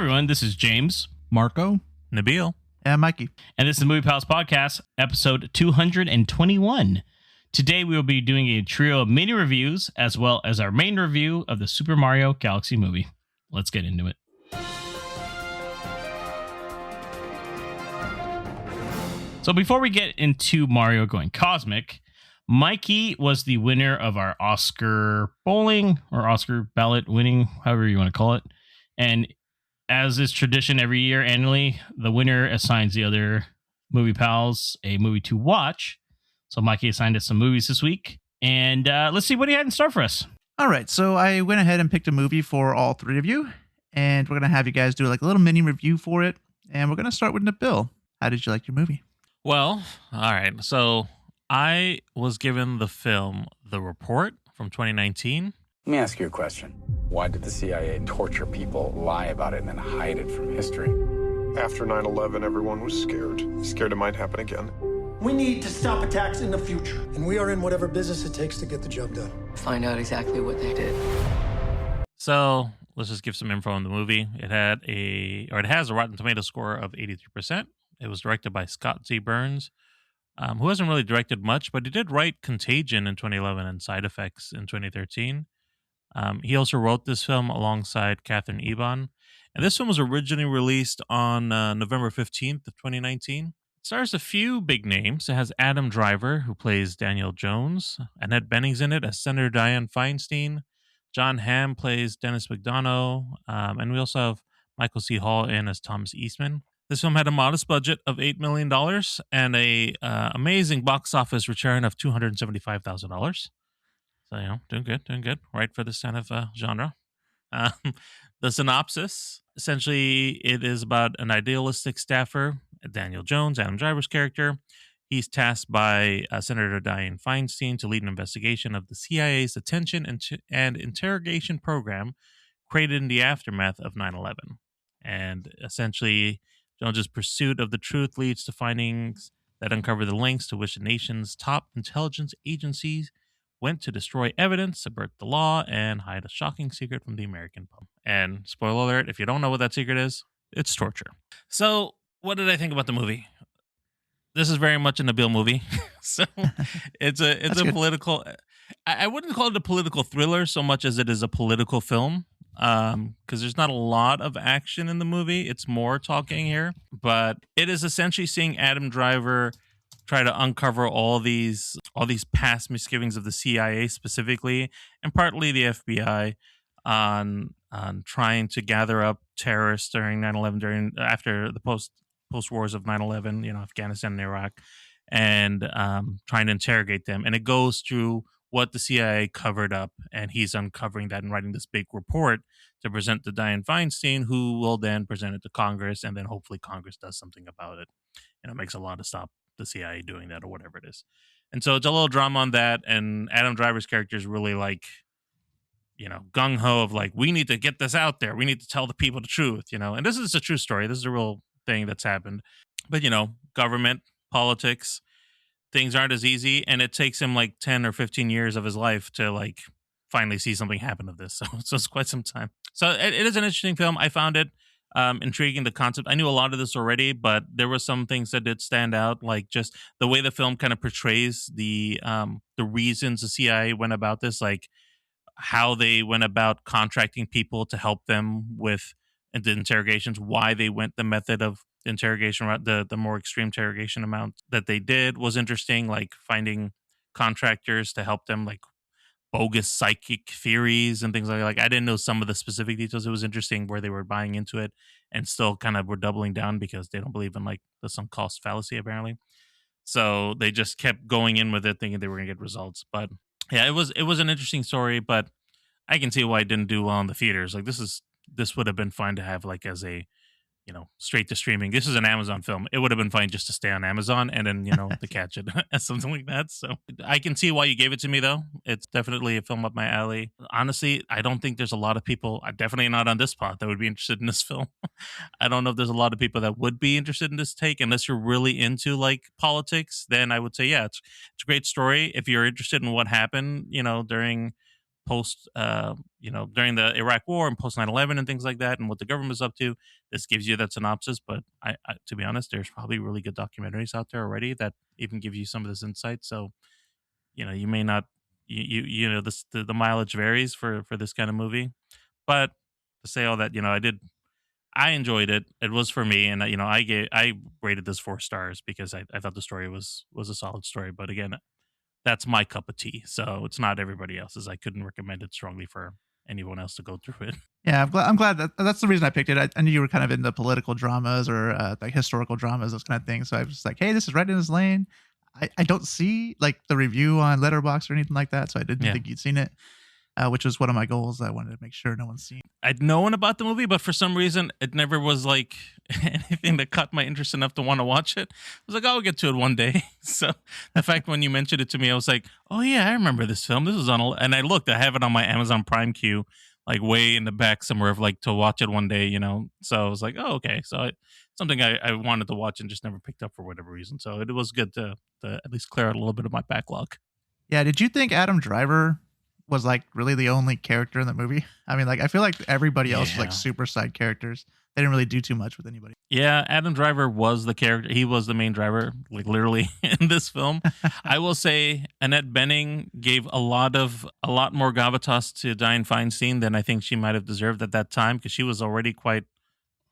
everyone, this is James, Marco, Nabil, and Mikey. And this is the Movie Pals Podcast, episode 221. Today we will be doing a trio of mini reviews, as well as our main review of the Super Mario Galaxy movie. Let's get into it. So before we get into Mario going cosmic, Mikey was the winner of our Oscar bowling or Oscar ballot winning, however you want to call it. And as is tradition every year annually, the winner assigns the other movie pals a movie to watch. So Mikey assigned us some movies this week. And let's see what he had in store for us. All right, so I went ahead and picked a movie for all three of you. And we're going to have you guys do like a little mini review for it. And we're going to start with Nabil. How did you like your movie? Well, all right. So I was given the film The Report from 2019. Let me ask you a question. Why did the CIA torture people, lie about it, and then hide it from history? After 9/11, everyone was scared. Scared it might happen again. We need to stop attacks in the future. And we are in whatever business it takes to get the job done. Find out exactly what they did. So let's just give some info on the movie. It has a Rotten Tomato score of 83%. It was directed by Scott Z. Burns, who hasn't really directed much, but he did write Contagion in 2011 and Side Effects in 2013. He also wrote this film alongside Catherine Eban. And this film was originally released on November 15th of 2019. It stars a few big names. It has Adam Driver, who plays Daniel Jones. Annette Bening's in it as Senator Dianne Feinstein. John Hamm plays Dennis McDonough. And we also have Michael C. Hall in as Thomas Eastman. This film had a modest budget of $8 million and a amazing box office return of $275,000. So, doing good, right for this kind of genre. The synopsis, essentially, it is about an idealistic staffer, Daniel Jones, Adam Driver's character. He's tasked by Senator Dianne Feinstein to lead an investigation of the CIA's detention and interrogation program created in the aftermath of 9/11. And essentially, Jones's pursuit of the truth leads to findings that uncover the lengths to which the nation's top intelligence agencies went to destroy evidence, subvert the law, and hide a shocking secret from the American public. And spoiler alert, if you don't know what that secret is, it's torture. So, what did I think about the movie? This is very much a Nabil movie. So, it's a good. political. I wouldn't call it a political thriller so much as it is a political film. Because there's not a lot of action in the movie. It's more talking here. But it is essentially seeing Adam Driver try to uncover all these past misgivings of the CIA specifically, and partly the FBI on trying to gather up terrorists during 9/11, after the post wars of 9/11, Afghanistan and Iraq, and trying to interrogate them. And it goes through what the CIA covered up, and he's uncovering that and writing this big report to present to Dianne Feinstein, who will then present it to Congress, and then hopefully Congress does something about it. And it makes a law to stop the CIA doing that or whatever it is. And so it's a little drama on that, and Adam Driver's character is really like, gung-ho of like, we need to get this out there. We need to tell the people the truth, And this is a true story. This is a real thing that's happened. But, government, politics, things aren't as easy, and it takes him like 10 or 15 years of his life to like finally see something happen of this. So it's quite some time. So it is an interesting film. I found it intriguing, the concept. I knew a lot of this already, but there were some things that did stand out, like just the way the film kind of portrays the reasons the CIA went about this, like how they went about contracting people to help them with the interrogations, why they went the method of the interrogation route, the more extreme interrogation amount that they did was interesting, like finding contractors to help them, like bogus psychic theories and things like that. Like I didn't know some of the specific details. It was interesting where they were buying into it and still kind of were doubling down because they don't believe in like the sunk cost fallacy apparently. So they just kept going in with it thinking they were going to get results. But yeah, it was an interesting story, but I can see why it didn't do well in the theaters. Like this would have been fine to have like as a straight to streaming. This is an Amazon film. It would have been fine just to stay on Amazon and then, to catch it as something like that. So I can see why you gave it to me, though. It's definitely a film up my alley. Honestly, I don't think there's a lot of people, definitely not on this pod, that would be interested in this film. I don't know if there's a lot of people that would be interested in this take, unless you're really into like politics. Then I would say, yeah, it's a great story. If you're interested in what happened, during post, during the Iraq War and post 9/11 and things like that, and what the government was up to. This gives you that synopsis. But I to be honest, there's probably really good documentaries out there already that even give you some of this insight. So, you may not, the mileage varies for this kind of movie. But to say all that, I enjoyed it. It was for me, and I rated this 4 stars because I thought the story was a solid story. But again, that's my cup of tea, so it's not everybody else's. I couldn't recommend it strongly for anyone else to go through it. Yeah, I'm glad that's the reason I picked it. I knew you were kind of into political dramas or like historical dramas, those kind of things. So I was just like, hey, this is right in his lane. I don't see like the review on Letterboxd or anything like that, so I didn't think you'd seen it. Which was one of my goals. I wanted to make sure no one's seen. I'd known about the movie, but for some reason, it never was like anything that caught my interest enough to want to watch it. I was like, I'll get to it one day. So the fact when you mentioned it to me, I was like, oh yeah, I remember this film. This was on, and I looked. I have it on my Amazon Prime queue, like way in the back somewhere, of like to watch it one day. So I was like, oh okay. So something I wanted to watch and just never picked up for whatever reason. So it was good to at least clear out a little bit of my backlog. Yeah. Did you think Adam Driver was like really the only character in the movie? I mean, like I feel like everybody else was like super side characters. They didn't really do too much with anybody. Yeah, Adam Driver was the character. He was the main driver, like literally in this film. I will say Annette Bening gave a lot more gravitas to Dianne Feinstein than I think she might have deserved at that time, because she was already quite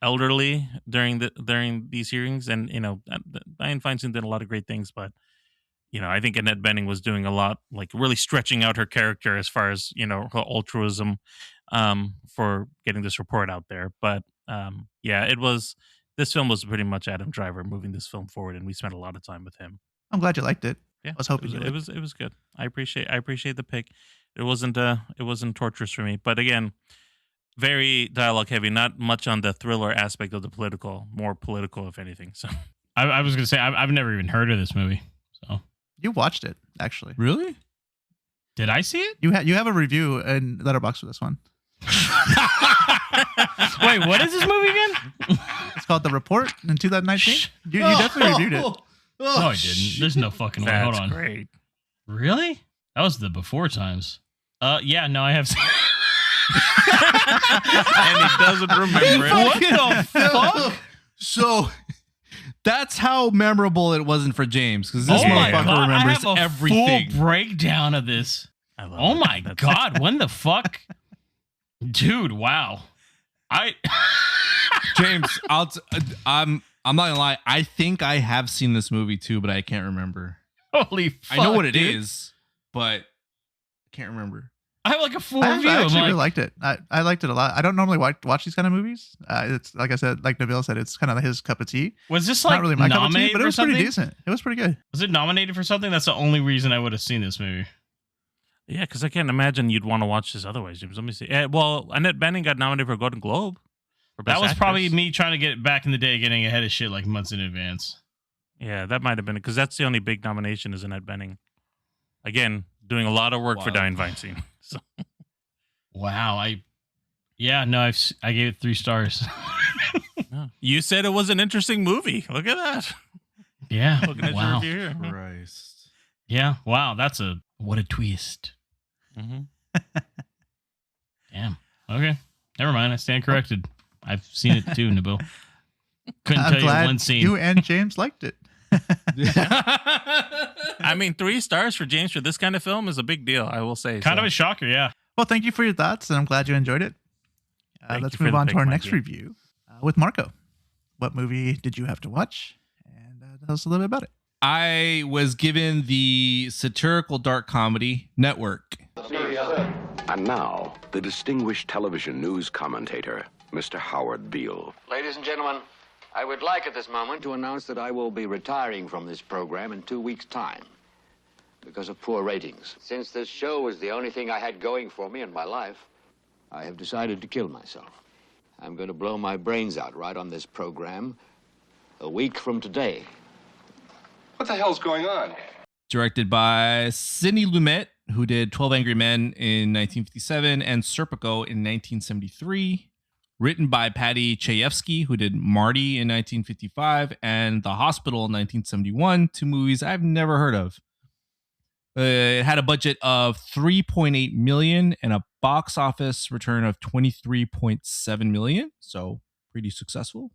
elderly during these hearings, and Dianne Feinstein did a lot of great things, but I think Annette Bening was doing a lot, like really stretching out her character as far as, her altruism for getting this report out there. But this film was pretty much Adam Driver moving this film forward, and we spent a lot of time with him. I'm glad you liked it. Yeah, I was hoping it was good. I appreciate the pick. It wasn't torturous for me, but again, very dialogue heavy, not much on the thriller aspect of the political, more political if anything. So I was gonna say I've never even heard of this movie. So you watched it, actually. Really? Did I see it? You have a review in Letterboxd for this one. Wait, what is this movie again? It's called The Report in 2019. You definitely reviewed it. No, I didn't. There's no fucking way. Hold on. Great. Really? That was the before times. Yeah, no, I have seen. And he doesn't remember it. What the fuck? So that's how memorable it wasn't for James, because this motherfucker remembers I have a everything. Full breakdown of this. Oh my god! When the fuck, dude? Wow. James, I'm not gonna lie. I think I have seen this movie too, but I can't remember. Holy fuck! I know what it dude. is, but I can't remember. I have like a full I review. actually really liked it. I liked it a lot. I don't normally watch these kind of movies. It's like I said, like Nabil said, it's kind of his cup of tea. Was this like not really my cup of tea, nominated but it for was something? pretty decent. It was pretty good. Was it nominated for something? That's the only reason I would have seen this movie. Yeah, because I can't imagine you'd want to watch this otherwise, James. Let me see. Well, Annette Bening got nominated for a Golden Globe. For Best That was Actress. probably me trying to get back in the day, getting ahead of shit like months in advance. Yeah, that might have been it, because that's the only big nomination is Annette Bening. Again, doing a lot of work for Dianne Feinstein. So. Wow, I gave it 3 stars. You said it was an interesting movie. Look at that. Yeah. Looking at your Wow. review here. Christ. Yeah. Wow. What a twist. Mm-hmm. Damn. Okay. Never mind. I stand corrected. I've seen it too, Nabil. Couldn't I'm tell you glad one scene. you and James liked it. I mean, 3 stars for James for this kind of film is a big deal, I will say. Kind of a shocker, yeah. Well, thank you for your thoughts, and I'm glad you enjoyed it. Thank Let's you for move the on pick, to our Mikey. next review with Marco. What movie did you have to watch? And tell us a little bit about it. I was given the satirical dark comedy Network. And now, the distinguished television news commentator, Mr. Howard Beale. Ladies and gentlemen, I would like at this moment to announce that I will be retiring from this program in 2 weeks' time because of poor ratings. Since this show was the only thing I had going for me in my life, I have decided to kill myself. I'm going to blow my brains out right on this program a week from today. What the hell's going on? Directed by Sidney Lumet, who did 12 Angry Men in 1957 and Serpico in 1973. Written by Patty Chayefsky, who did Marty in 1955 and The Hospital in 1971, 2 movies I've never heard of. It had a budget of $3.8 million and a box office return of $23.7 million. So pretty successful.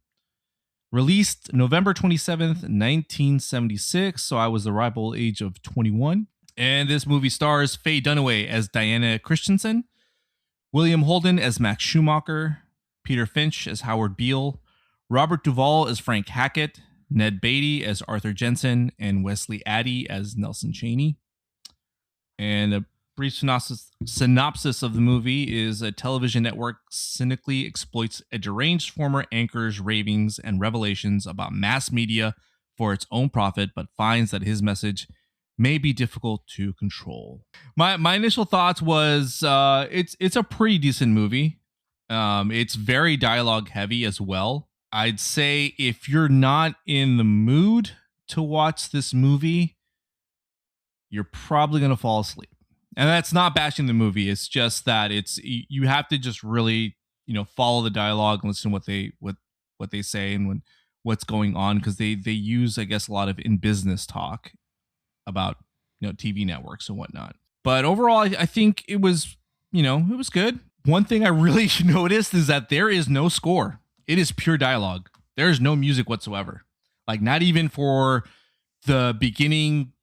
Released November 27th, 1976. So I was the ripe age of 21. And this movie stars Faye Dunaway as Diana Christensen, William Holden as Max Schumacher, Peter Finch as Howard Beale, Robert Duvall as Frank Hackett, Ned Beatty as Arthur Jensen, and Wesley Addy as Nelson Chaney. And a brief synopsis of the movie is a television network cynically exploits a deranged former anchor's ravings and revelations about mass media for its own profit, but finds that his message may be difficult to control. My initial thoughts was it's a pretty decent movie. It's very dialogue heavy as well. I'd say if you're not in the mood to watch this movie, you're probably going to fall asleep. And that's not bashing the movie. It's just that you have to just really, follow the dialogue and listen to what they say and what's going on, because they use, I guess, a lot of in business talk about, TV networks and whatnot. But overall, I think it was, it was good. One thing I really noticed is that there is no score. It is pure dialogue. There is no music whatsoever. Like, not even for the beginning,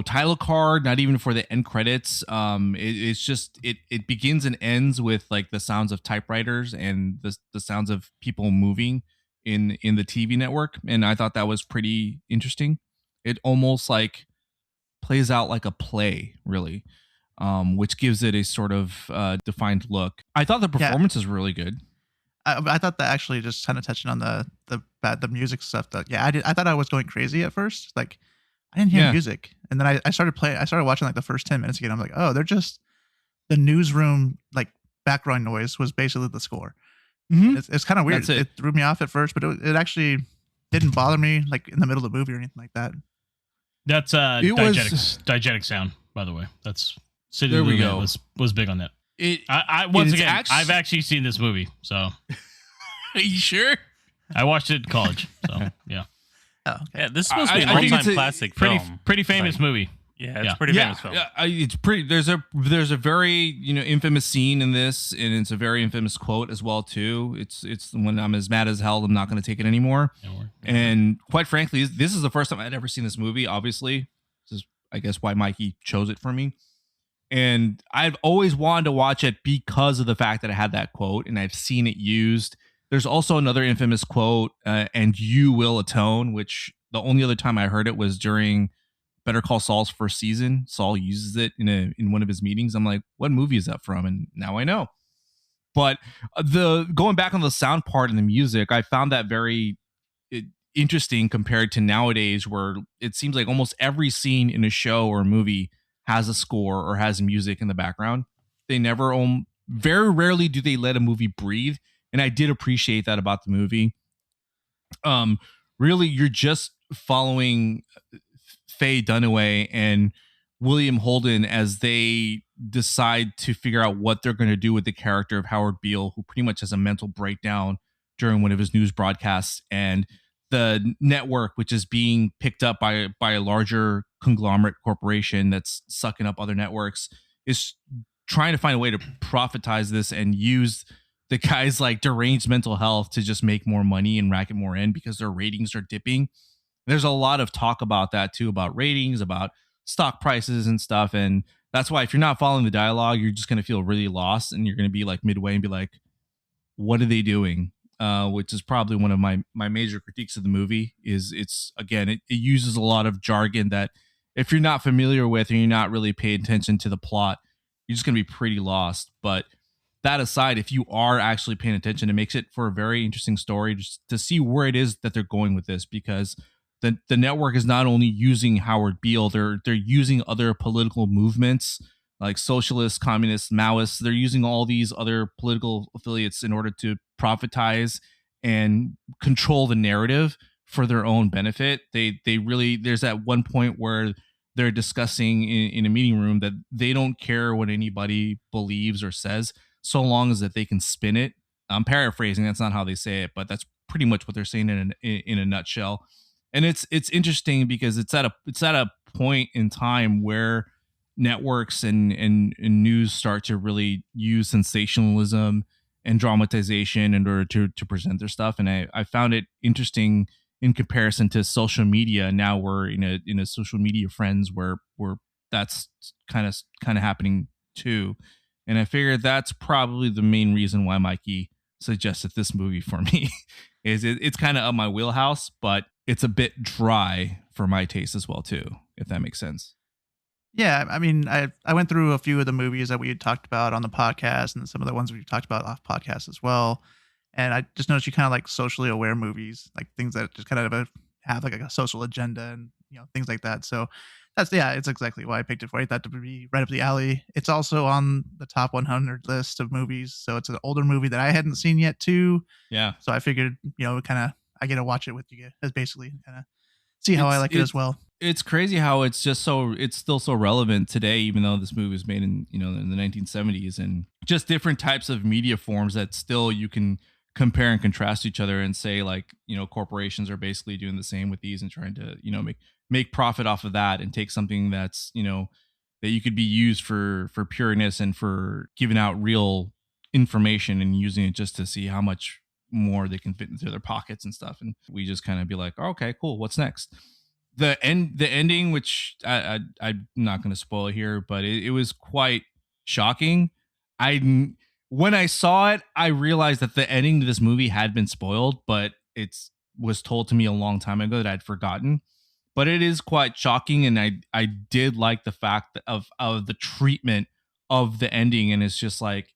title card, not even for the end credits. It's just it begins and ends with like the sounds of typewriters and the sounds of people moving in the TV network, and I thought that was pretty interesting. It almost like plays out like a play, really, which gives it a sort of defined look. I thought the performance is really good. I thought that actually, just kind of touching on the music stuff. I thought I was going crazy at first. Like, I didn't hear music, and then I started watching like the first 10 minutes again. I'm like, oh, they're just the newsroom like background noise was basically the score. Mm-hmm. It's kind of weird. It threw me off at first, but it actually didn't bother me like in the middle of the movie or anything like that. That's diegetic sound, by the way. That's Sidney there we Lumet go. was big on that. I've actually seen this movie, so are you sure? I watched it in college, so yeah. Oh, okay. Yeah, this is supposed to be an all-time classic film. Pretty famous movie. Yeah, it's pretty famous film. It's pretty. There's a very infamous scene in this, and it's a very infamous quote as well too. It's when I'm as mad as hell, I'm not going to take it anymore. And quite frankly, this is the first time I'd ever seen this movie. Obviously, this is, I guess, why Mikey chose it for me. And I've always wanted to watch it because of the fact that it had that quote, and I've seen it used. There's also another infamous quote, and you will atone, which the only other time I heard it was during Better Call Saul's first season. Saul uses it in one of his meetings. I'm like, what movie is that from? And now I know. But going back on the sound part and the music, I found that very interesting compared to nowadays, where it seems like almost every scene in a show or a movie has a score or has music in the background. They never very rarely do they let a movie breathe. And I did appreciate that about the movie. Really, you're just following Faye Dunaway and William Holden as they decide to figure out what they're going to do with the character of Howard Beale, who pretty much has a mental breakdown during one of his news broadcasts. And the network, which is being picked up by a larger conglomerate corporation that's sucking up other networks, is trying to find a way to profitize this and use the guy's like deranged mental health to just make more money and rack it more in because their ratings are dipping. There's a lot of talk about that too, about ratings, about stock prices and stuff. And that's why if you're not following the dialogue, you're just going to feel really lost, and you're going to be like midway and be like, what are they doing? Which is probably one of my major critiques of the movie. Is it uses a lot of jargon that if you're not familiar with and you're not really paying attention to the plot, you're just going to be pretty lost. But that aside, if you are actually paying attention, it makes it for a very interesting story just to see where it is that they're going with this, because the network is not only using Howard Beale, they're using other political movements like socialists, communists, Maoists. They're using all these other political affiliates in order to profitize and control the narrative for their own benefit. They really, there's at one point where they're discussing in a meeting room that they don't care what anybody believes or says, so long as that they can spin it. I'm paraphrasing. That's not how they say it, but that's pretty much what they're saying in a nutshell. And it's interesting because it's at a point in time where networks and news start to really use sensationalism and dramatization in order to present their stuff. And I found it interesting in comparison to social media. Now we're in a social media friends where that's kind of happening too. And I figured that's probably the main reason why Mikey suggested this movie for me. Is it's kind of up my wheelhouse, but it's a bit dry for my taste as well too, if that makes sense. Yeah, I mean, I went through a few of the movies that we had talked about on the podcast and some of the ones we've talked about off podcast as well. And I just noticed you kind of like socially aware movies, like things that just kind of have like a social agenda and, you know, things like that. So it's exactly why I picked it for you. I thought it would be right up the alley. It's also on the top 100 list of movies. So it's an older movie that I hadn't seen yet too. Yeah. So I figured, you know, I get to watch it with you guys, basically kind of see how I like it as well. It's crazy how it's still so relevant today, even though this movie was made in the 1970s, and just different types of media forms that still you can compare and contrast each other and say, like, you know, corporations are basically doing the same with these and trying to, you know, make profit off of that and take something that's, you know, that you could be used for pureness and for giving out real information and using it just to see how much more they can fit into their pockets and stuff. And we just kind of be like, oh, okay, cool, what's next? The ending, which I'm not going to spoil here, but it was quite shocking. When I saw it, I realized that the ending to this movie had been spoiled, but it was told to me a long time ago that I'd forgotten. But it is quite shocking, and I did like the fact of the treatment of the ending, and it's just like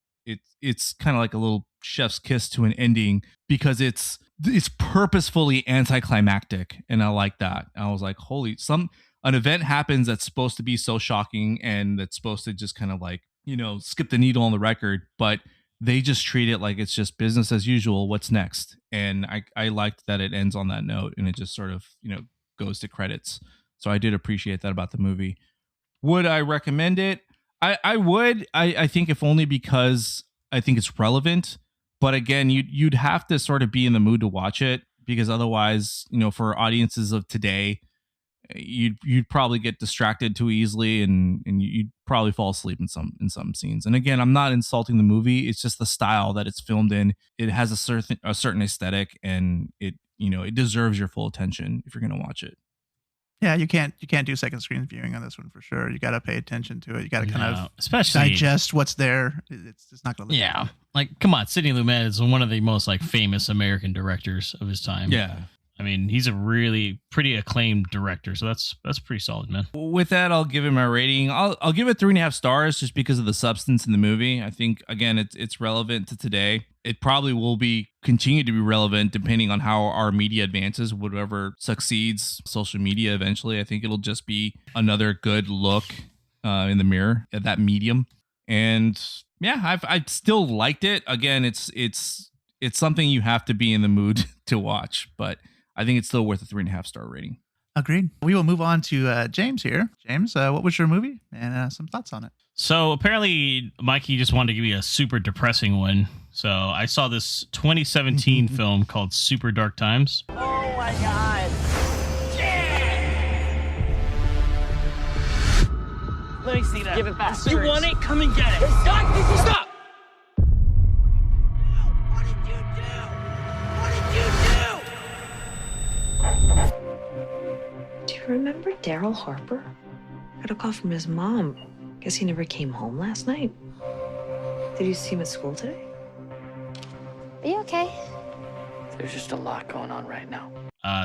it's kind of like a little chef's kiss to an ending because it's purposefully anticlimactic, and I like that. I was like, an event happens that's supposed to be so shocking and that's supposed to just kind of like, you know, skip the needle on the record, but they just treat it like it's just business as usual. What's next? And I liked that it ends on that note, and it just sort of, you know, goes to credits. So I did appreciate that about the movie. Would I recommend it? I would. I think if only because I think it's relevant. But again, you'd have to sort of be in the mood to watch it, because otherwise, you know, for audiences of today, you'd probably get distracted too easily, and you'd probably fall asleep in some scenes. And again, I'm not insulting the movie. It's just the style that it's filmed in. It has a certain aesthetic, and it deserves your full attention if you're going to watch it. Yeah, you can't do second screen viewing on this one for sure. You got to pay attention to it. You got to kind of especially digest what's there. It's not going to. Yeah, like come on, Sidney Lumet is one of the most like famous American directors of his time. Yeah, I mean, he's a really pretty acclaimed director, so that's pretty solid, man. With that, I'll give it my rating. I'll give it 3.5 stars just because of the substance in the movie. I think again, it's relevant to today. It probably will continue to be relevant depending on how our media advances. Whatever succeeds, social media eventually. I think it'll just be another good look in the mirror at that medium. And yeah, I've still liked it. Again, it's something you have to be in the mood to watch, but I think it's still worth a 3.5 star rating. Agreed. We will move on to James here. James, what was your movie and some thoughts on it? So apparently, Mikey just wanted to give you a super depressing one. So I saw this 2017 film called Super Dark Times. Oh my God. Yeah! Let me see that. Give it back. You want it? Come and get it. Hey, stop! Stop! What did you do? What did you do? Do you remember Daryl Harper? Got a call from his mom. Guess he never came home last night. Did you see him at school today? Are you okay? There's just a lot going on right now.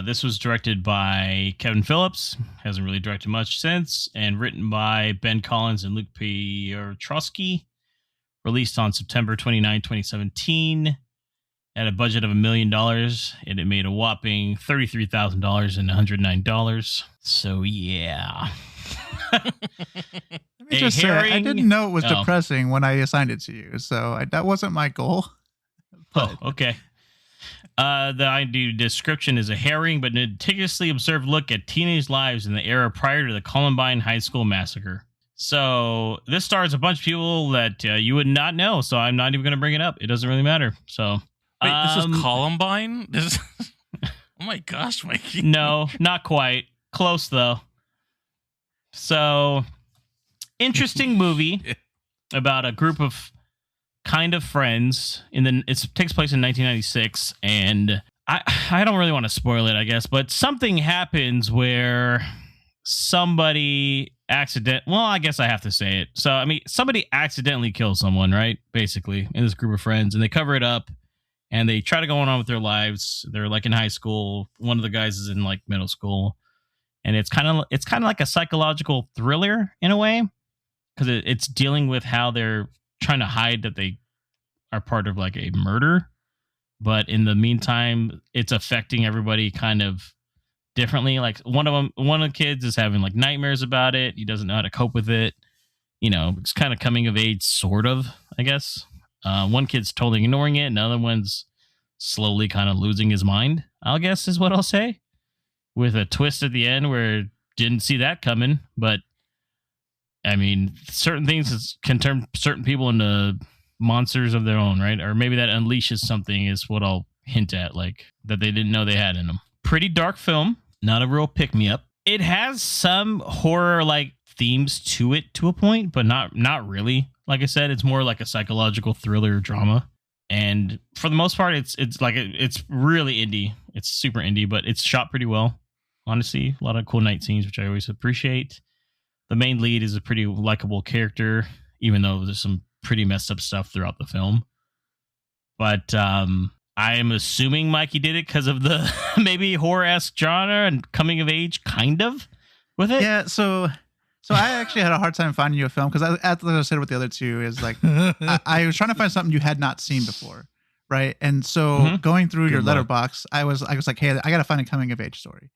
This was directed by Kevin Phillips. Hasn't really directed much since. And written by Ben Collins and Luke Piotrowski. Released on September 29, 2017. At a budget of $1 million. And it made a whopping $33,000 and $109. So, yeah. Let me just say, I didn't know it was depressing when I assigned it to you. So that wasn't my goal. But. Oh, okay. The ID description is a harrowing but meticulously observed look at teenage lives in the era prior to the Columbine High School massacre. So this stars a bunch of people that you would not know. So I'm not even going to bring it up. It doesn't really matter. So wait, this is Columbine? Oh my gosh, Mikey. No, not quite. Close though. So interesting movie about a group of kind of friends. It takes place in 1996, and I don't really want to spoil it, I guess, but something happens where somebody well, I guess I have to say it. So, I mean, somebody accidentally kills someone, right? Basically, in this group of friends, and they cover it up, and they try to go on with their lives. They're like in high school. One of the guys is in like middle school, and it's kind of like a psychological thriller in a way, because it's dealing with how they're trying to hide that they are part of like a murder, but in the meantime, it's affecting everybody kind of differently. Like one of the kids is having like nightmares about it. He doesn't know how to cope with it. It's kind of coming of age, sort of, I guess. One kid's totally ignoring it. Another one's slowly kind of losing his mind, I guess is what I'll say, with a twist at the end where didn't see that coming. But I mean, certain things can turn certain people into monsters of their own, right? Or maybe that unleashes something is what I'll hint at, like that they didn't know they had in them. Pretty dark film, not a real pick-me-up. It has some horror-like themes to it to a point, but not really. Like I said, it's more like a psychological thriller drama. And for the most part, it's really indie. It's super indie, but it's shot pretty well. Honestly, a lot of cool night scenes, which I always appreciate. The main lead is a pretty likable character, even though there's some pretty messed up stuff throughout the film. But I am assuming Mikey did it because of the maybe horror-esque genre and coming of age, kind of, with it. Yeah, so I actually had a hard time finding you a film because, as I said with the other two, is like I was trying to find something you had not seen before, right? And so going through your letterbox, I was like, hey, I got to find a coming of age story.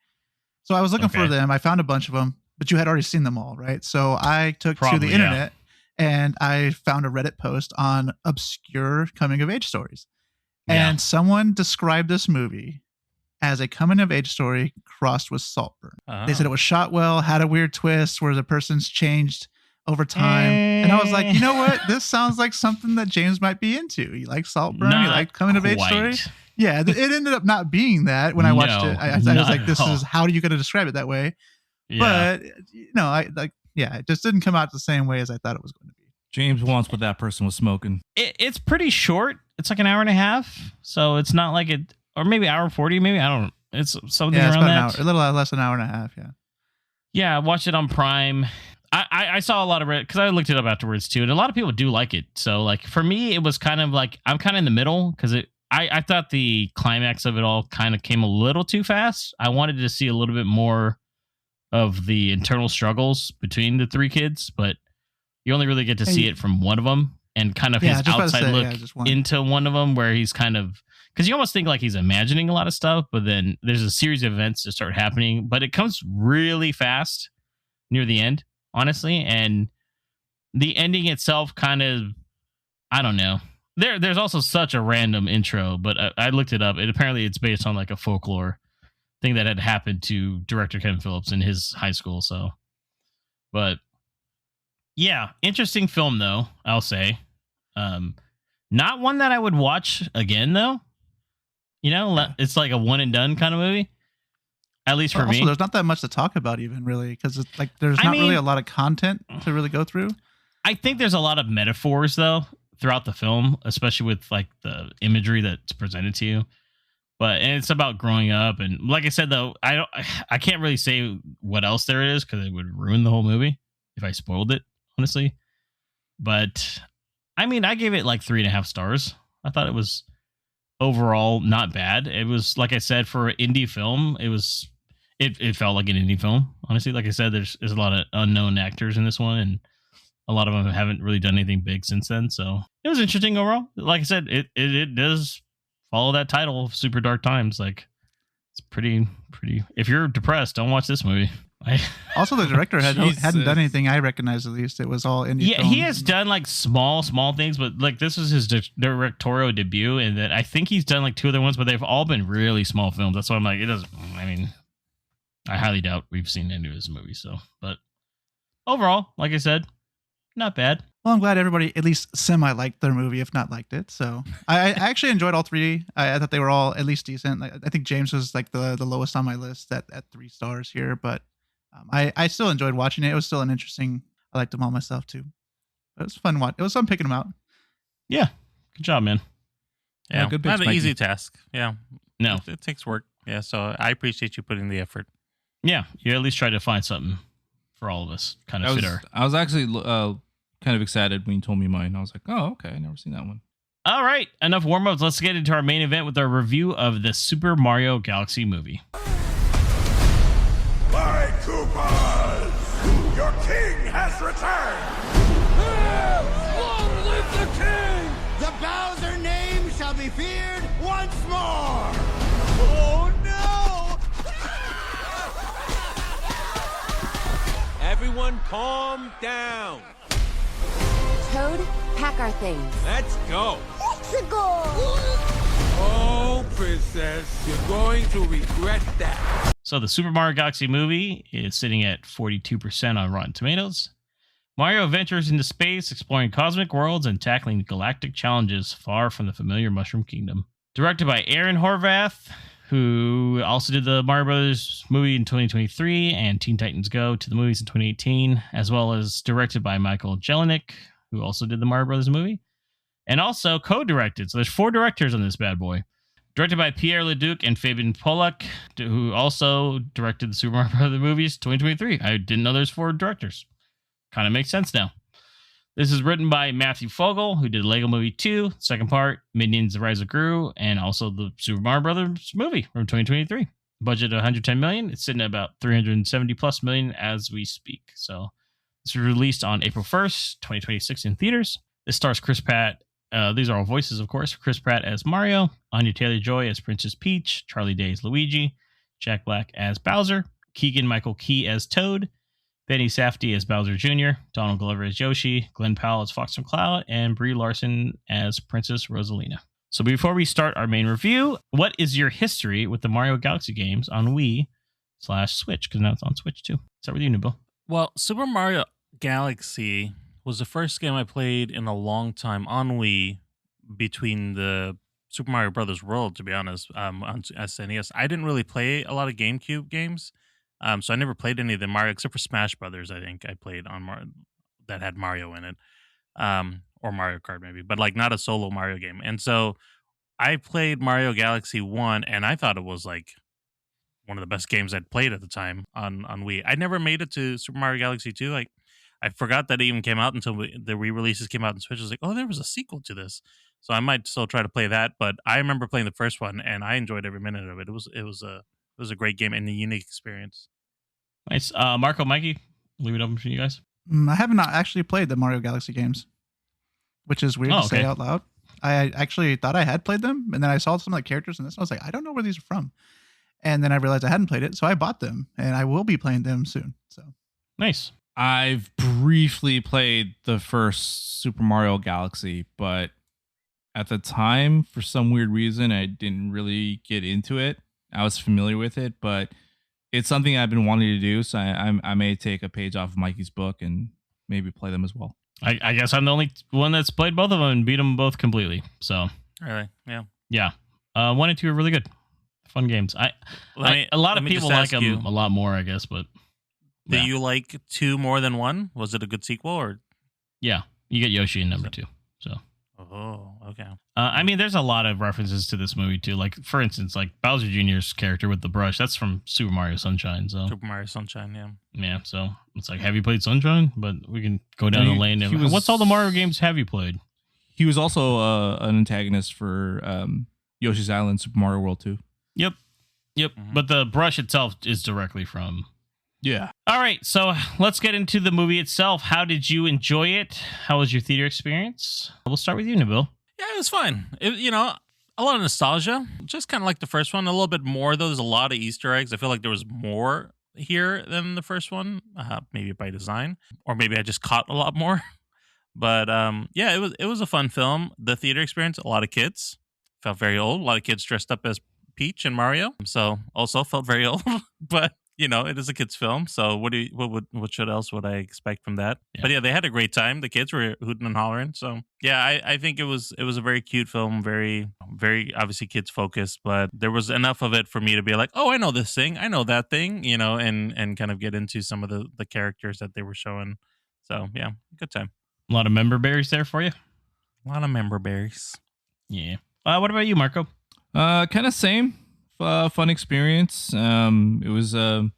So I was looking for them. I found a bunch of them, but you had already seen them all, right? So I took to the internet and I found a Reddit post on obscure coming of age stories. And someone described this movie as a coming of age story crossed with Saltburn. They said it was shot well, had a weird twist where the person's changed over time. And I was like, you know what? This sounds like something that James might be into. You like Saltburn? You like coming of age story? Yeah, it ended up not being that when I watched it. I was like, this is, how are you going to describe it that way? Yeah. But, it just didn't come out the same way as I thought it was going to be. James wants what that person was smoking. It's pretty short. It's like an hour and a half. So it's not like it, or maybe hour 40, maybe. I don't, it's something around that. A little less than an hour and a half. Yeah. Yeah. I watched it on Prime. I saw a lot of it because I looked it up afterwards too. And a lot of people do like it. So like for me, it was kind of like, I'm kind of in the middle because I thought the climax of it all kind of came a little too fast. I wanted to see a little bit more of the internal struggles between the three kids, but you only really get to see it from one of them and kind of his outside look into one of them where he's kind of, because you almost think like he's imagining a lot of stuff, but then there's a series of events that start happening, but it comes really fast near the end, honestly. And the ending itself kind of, I don't know. There's also such a random intro, but I looked it up. Apparently it's based on like a folklore thing that had happened to director Kevin Phillips in his high school. So, but yeah, interesting film though, I'll say. Not one that I would watch again though. It's like a one and done kind of movie. At least for me. There's not that much to talk about even really, because it's like there's not really a lot of content to really go through. I think there's a lot of metaphors though throughout the film, especially with like the imagery that's presented to you. And it's about growing up, and like I said though, I can't really say what else there is because it would ruin the whole movie if I spoiled it, honestly. But I mean, I gave it like 3.5 stars. I thought it was overall not bad. It was, like I said, for an indie film, it felt like an indie film. Honestly, like I said, there's a lot of unknown actors in this one, and a lot of them haven't really done anything big since then. So it was interesting overall. Like I said, it does follow that title, Super Dark Times. Like it's pretty. If you're depressed, don't watch this movie. Also, the director hadn't done anything I recognize. At least it was all indie. Yeah, he has done like small things, but like this was his directorial debut, and that I think he's done like 2 other ones, but they've all been really small films. That's why I'm like, it doesn't. I mean, I highly doubt we've seen any of his movies. So, but overall, like I said, not bad. Well, I'm glad everybody at least semi liked their movie, if not liked it. So I actually enjoyed all 3. I thought they were all at least decent. I think James was like the lowest on my list at 3 stars here, but I still enjoyed watching it. It was still an interesting I liked them all myself too. It was fun. It was fun picking them out. Yeah, good job, man. Yeah, good not picks, an Mikey. easy task. Yeah, No, it takes work. Yeah, so I appreciate you putting the effort. yeah, you at least tried to find something for all of us. Kind of fit our. I was actually kind of excited when you told me mine. I was like, oh, okay, I never seen that one. All right, enough warm-ups. Let's get into our main event with our review of the Super Mario Galaxy movie. My Koopas! Your king has returned! Long live the king! The Bowser name shall be feared once more! Oh no! Everyone calm down. Toad, pack our things. Let's go. Let's go! Oh, princess, you're going to regret that. So the Super Mario Galaxy movie is sitting at 42% on Rotten Tomatoes. Mario ventures into space, exploring cosmic worlds and tackling galactic challenges far from the familiar Mushroom Kingdom. Directed by Aaron Horvath, who also did the Mario Brothers movie in 2023 and Teen Titans Go to the movies in 2018, as well as directed by Michael Jelenic, who also did the Mario Brothers movie, and also co-directed. So there's 4 directors on this bad boy. Directed by Pierre Leduc and Fabian Pollock, who also directed the Super Mario Brothers movies 2023. I didn't know there's 4 directors. Kind of makes sense now. This is written by Matthew Fogel, who did Lego Movie 2, second part, Minions: The Rise of Gru, and also the Super Mario Brothers movie from 2023. Budget of $110 million. It's sitting at about $370 plus million as we speak. So this was released on April 1st, 2026 in theaters. This stars Chris Pratt. These are all voices, of course. Chris Pratt as Mario, Anya Taylor-Joy as Princess Peach, Charlie Day as Luigi, Jack Black as Bowser, Keegan-Michael Key as Toad, Benny Safdie as Bowser Jr., Donald Glover as Yoshi, Glenn Powell as Fox McCloud, and Brie Larson as Princess Rosalina. So before we start our main review, what is your history with the Mario Galaxy games on Wii/Switch? Because now it's on Switch too. Start with you, Nabil. Well, Super Mario Galaxy was the first game I played in a long time on Wii between the Super Mario Brothers World, to be honest, on SNES. I didn't really play a lot of GameCube games, so I never played any of the Mario, except for Smash Brothers, I think I played on Mario that had Mario in it, or Mario Kart maybe, but like not a solo Mario game. And so I played Mario Galaxy 1, and I thought it was like one of the best games I'd played at the time on Wii. I never made it to Super Mario Galaxy 2. Like, I forgot that it even came out until the re-releases came out on Switch. I was like, oh, there was a sequel to this. So I might still try to play that. But I remember playing the first one, and I enjoyed every minute of it. It was a great game and a unique experience. Nice. Marco, Mikey, leave it open for you guys. I have not actually played the Mario Galaxy games, which is weird to say out loud. I actually thought I had played them, and then I saw some of the characters in this, and I was like, I don't know where these are from. And then I realized I hadn't played it, so I bought them, and I will be playing them soon. So nice. I've briefly played the first Super Mario Galaxy, but at the time, for some weird reason, I didn't really get into it. I was familiar with it, but it's something I've been wanting to do, so I may take a page off of Mikey's book and maybe play them as well. I guess I'm the only one that's played both of them and beat them both completely. So really, yeah. 1 and 2 are really good, fun games. A lot of people like them a lot more, I guess. But do you like 2 more than 1? Was it a good sequel, or? Yeah, you get Yoshi in number 2. So. Oh, okay. I mean, there's a lot of references to this movie too. Like, for instance, like Bowser Jr.'s character with the brush. That's from Super Mario Sunshine. So Super Mario Sunshine, yeah. Yeah, so it's like, have you played Sunshine? But we can go down the lane. What's all the Mario games have you played? He was also an antagonist for Yoshi's Island, Super Mario World 2. Yep. Mm-hmm. But the brush itself is directly from. Yeah. All right, so let's get into the movie itself. How did you enjoy it? How was your theater experience? We'll start with you, Nabil. Yeah, it was fine. A lot of nostalgia, just kind of like the first one. A little bit more, though. There's a lot of Easter eggs. I feel like there was more here than the first one, maybe by design, or maybe I just caught a lot more. But yeah, it was a fun film. The theater experience, a lot of kids. Felt very old. A lot of kids dressed up as Peach and Mario. So also felt very old, but it is a kids' film. So what else would I expect from that? Yeah. But yeah, they had a great time. The kids were hooting and hollering. So yeah, I think it was a very cute film, very, very obviously kids focused, but there was enough of it for me to be like, oh, I know this thing, I know that thing, and kind of get into some of the characters that they were showing. So yeah, good time. A lot of member berries there for you. A lot of member berries. Yeah. What about you, Marco? Kind of same. Fun experience. It was a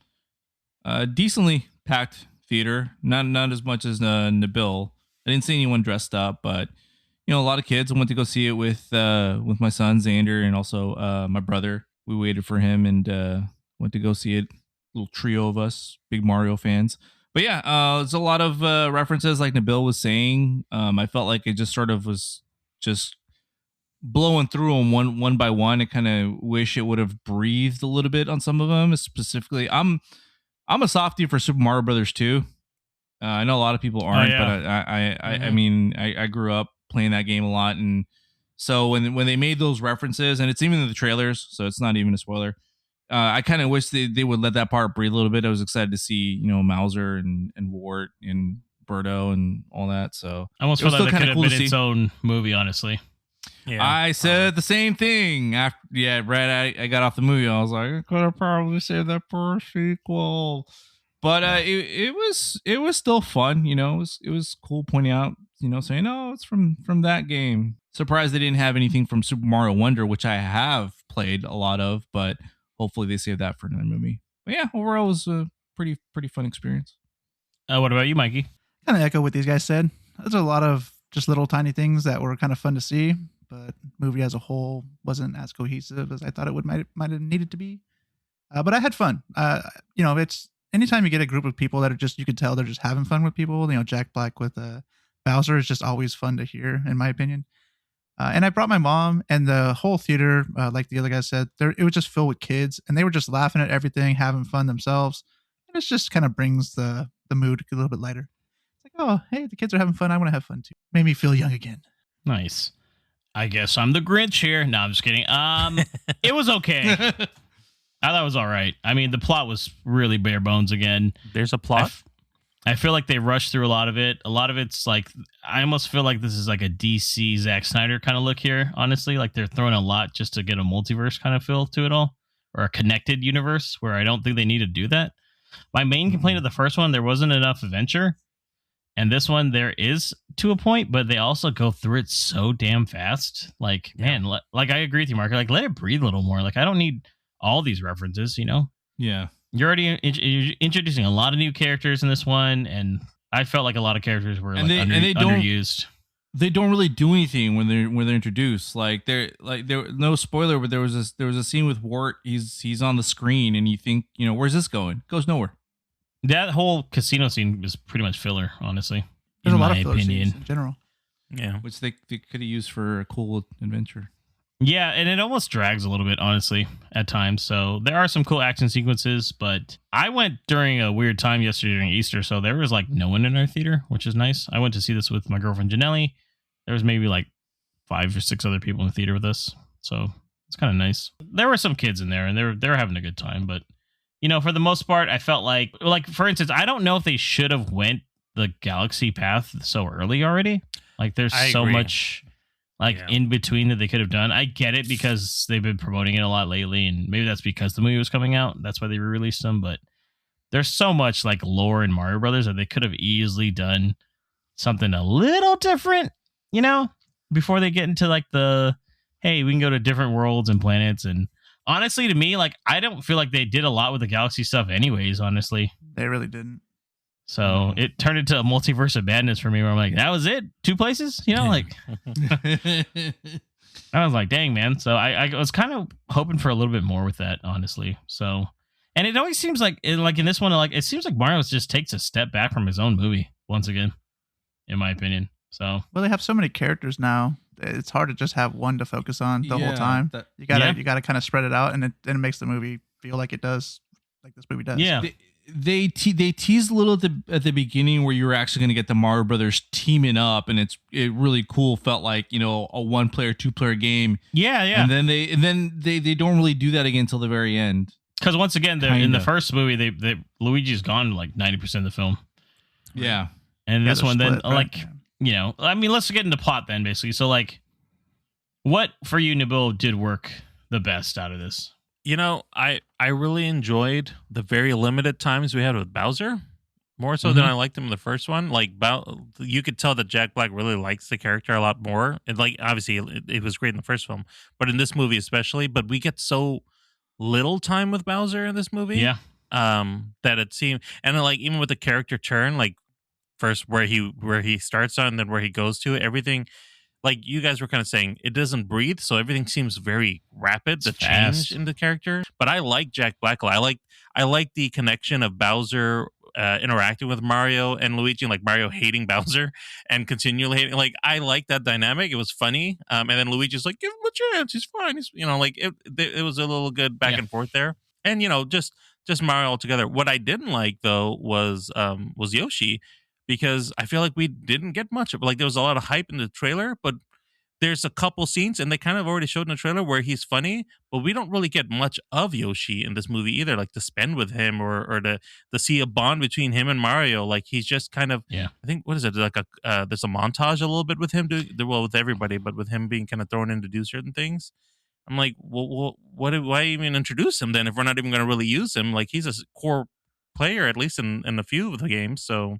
decently packed theater. Not as much as Nabil. I didn't see anyone dressed up, but a lot of kids. I went to go see it with my son Xander and also my brother. We waited for him and went to go see it. Little trio of us, big Mario fans. But yeah, there's a lot of references, like Nabil was saying. I felt like it just sort of was just blowing through them one by one. I kind of wish it would have breathed a little bit on some of them. Specifically, I'm a softie for Super Mario Brothers 2. I know a lot of people aren't, but I mean, I grew up playing that game a lot, and so when they made those references, and it's even in the trailers, so it's not even a spoiler. I kind of wish they would let that part breathe a little bit. I was excited to see Mauser and Wart and Birdo and all that. So I almost feel like it could have been its own movie, honestly. Yeah. I said the same thing after. Yeah, right. I got off the movie. I was like, I could have probably saved that for a sequel. But it was still fun. It was cool pointing out. Saying, oh, it's from that game. Surprised they didn't have anything from Super Mario Wonder, which I have played a lot of, but hopefully they save that for another movie. But yeah, overall it was a pretty fun experience. What about you, Mikey? Kind of echo what these guys said. There's a lot of just little tiny things that were kind of fun to see, but movie as a whole wasn't as cohesive as I thought it might have needed to be. But I had fun. It's anytime you get a group of people that are just, you could tell they're just having fun with people. Jack Black with Bowser is just always fun to hear, in my opinion. And I brought my mom, and the whole theater, like the other guys said, it was just filled with kids, and they were just laughing at everything, having fun themselves. And it just kind of brings the mood a little bit lighter. It's like, oh, hey, the kids are having fun. I want to have fun too. Made me feel young again. Nice. I guess I'm the Grinch here. No, I'm just kidding. It was okay. I thought it was all right. I mean, the plot was really bare bones again. There's a plot. I feel like they rushed through a lot of it. A lot of it's like, I almost feel like this is like a DC Zack Snyder kind of look here, honestly. Like they're throwing a lot just to get a multiverse kind of feel to it all, or a connected universe, where I don't think they need to do that. My main complaint of the first one, there wasn't enough adventure. And this one, there is to a point, but they also go through it so damn fast. Like, man, like I agree with you, Mark. Like, let it breathe a little more. Like, I don't need all these references, Yeah. You're already introducing a lot of new characters in this one, and I felt like a lot of characters were underused. They don't really do anything when they're introduced. There no spoiler, but there was a scene with Wart. He's on the screen, and you think, where's this going? Goes nowhere. That whole casino scene was pretty much filler, honestly. There's a lot of filler scenes in general. Yeah, which they could have used for a cool adventure. Yeah, and it almost drags a little bit, honestly, at times. So there are some cool action sequences, but I went during a weird time yesterday during Easter, so there was like no one in our theater, which is nice. I went to see this with my girlfriend Janelli. There was maybe like 5 or 6 other people in the theater with us, so it's kind of nice. There were some kids in there, and they were having a good time, but for the most part, I felt like for instance, I don't know if they should have went the Galaxy path so early already. Like there's so much in between that they could have done. I get it because they've been promoting it a lot lately, and maybe that's because the movie was coming out. That's why they re-released them. But there's so much like lore in Mario Brothers that they could have easily done something a little different, before they get into like hey, we can go to different worlds and planets. And honestly, to me, like I don't feel like they did a lot with the Galaxy stuff anyways, honestly. They really didn't. So it turned into a multiverse of madness for me, where I'm like, that was it? 2 places? Like I was like, dang, man. So I was kind of hoping for a little bit more with that, honestly. So, and it always seems like in this one, like it seems like Mario just takes a step back from his own movie once again, in my opinion. So, well, they have so many characters now. It's hard to just have one to focus on the whole time. You gotta kind of spread it out, and it makes the movie feel like it does, like this movie does. Yeah. They teased a little at the beginning where you were actually going to get the Mario Brothers teaming up, and it really cool. Felt like a 1-player, 2-player game. Yeah. And then they don't really do that again until the very end. Because once again, in the first movie, they Luigi's gone like 90% of the film. Yeah, and this one split, then I mean, let's get into plot then, basically. So like, what for you, Nabil, did work the best out of this? I really enjoyed the very limited times we had with Bowser. More so than I liked him in the first one. Like, you could tell that Jack Black really likes the character a lot more. And like, obviously, it was great in the first film, but in this movie especially. But we get so little time with Bowser in this movie. Yeah. That it seemed, and then, like, even with the character turn, like first where he starts on, and then where he goes to, everything. Like you guys were kind of saying, it doesn't breathe, so everything seems very rapid. The change in the character, but I like Jack Black. I like the connection of Bowser interacting with Mario and Luigi, and like Mario hating Bowser and continually hating. Like, I like that dynamic. It was funny. And then Luigi's like, give him a chance. He's fine. He's, like it was a little good back and forth there. And just Mario altogether. What I didn't like though was Yoshi, because I feel like we didn't get much of, like, there was a lot of hype in the trailer, but there's a couple scenes, and they kind of already showed in the trailer, where he's funny, but we don't really get much of Yoshi in this movie either, like to spend with him or to see a bond between him and Mario. Like, he's just kind of, I think, what is it, like there's a montage a little bit with him doing, well, with everybody, but with him being kind of thrown in to do certain things. I'm like, well, why even introduce him then if we're not even going to really use him? Like, he's a core player, at least in a few of the games. So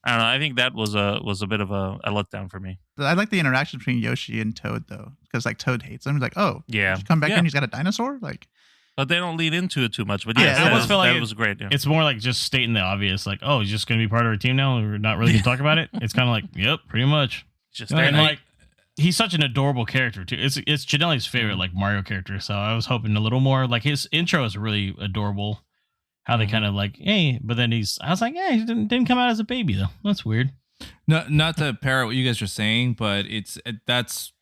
I don't know. I think that was a bit of a letdown for me. I like the interaction between Yoshi and Toad though, because like Toad hates him. He's like, "Oh, yeah, did you come back in, he's got a dinosaur." Like, but they don't lead into it too much. But yeah, I almost feel like that was great. Yeah. It's more like just stating the obvious, like, oh, he's just going to be part of our team now. We're not really going to talk about it. It's kind of like, yep, pretty much. Just and like, he's such an adorable character too. It's Janelle's favorite like Mario character, so I was hoping a little more. Like, his intro is really adorable. How they kind of like, hey, but then I was like, yeah, he didn't come out as a baby though. That's weird. No, not to parrot what you guys are saying, but that's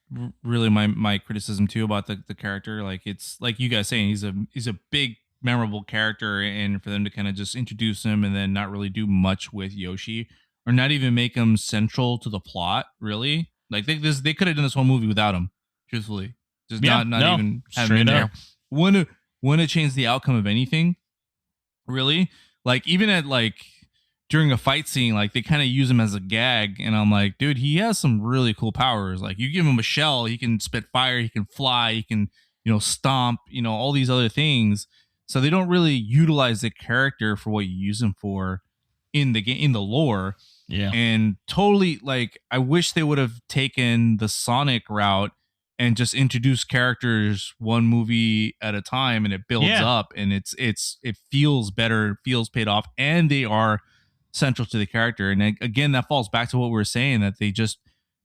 really my criticism too about the character. Like, it's like you guys saying, he's a big memorable character, and for them to kind of just introduce him and then not really do much with Yoshi, or not even make him central to the plot, really. Like, they could have done this whole movie without him, truthfully. Just not even have him in there. Wouldn't have changed the outcome of anything, really. Like, even at like during a fight scene, like, they kind of use him as a gag, and I'm like, dude, he has some really cool powers. Like, you give him a shell, he can spit fire, he can fly, he can, stomp, all these other things. So they don't really utilize the character for what you use him for in the game, in the lore. Yeah. And totally, like, I wish they would have taken the Sonic route and just introduce characters one movie at a time, and it builds up, and it feels better, feels paid off, and they are central to the character. And again, that falls back to what we were saying, that they just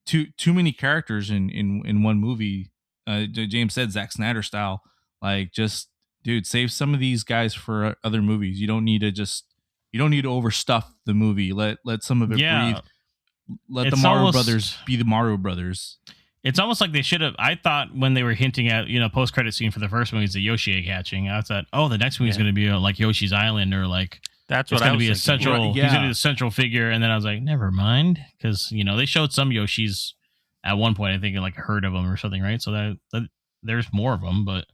too many characters in one movie. James said Zack Snyder style. Like, just, dude, save some of these guys for other movies. You don't need to overstuff the movie. Let some of it breathe. Let the Mario brothers be the Mario brothers. It's almost like they should have. I thought when they were hinting at, post-credit scene for the first movie is the Yoshi egg hatching, I thought, oh, the next movie is going to be like Yoshi's Island, or like, that's what it's going to be a central. Right, He's going to be the central figure. And then I was like, never mind, because they showed some Yoshis at one point. I think like a herd of them or something, right? So that there's more of them, but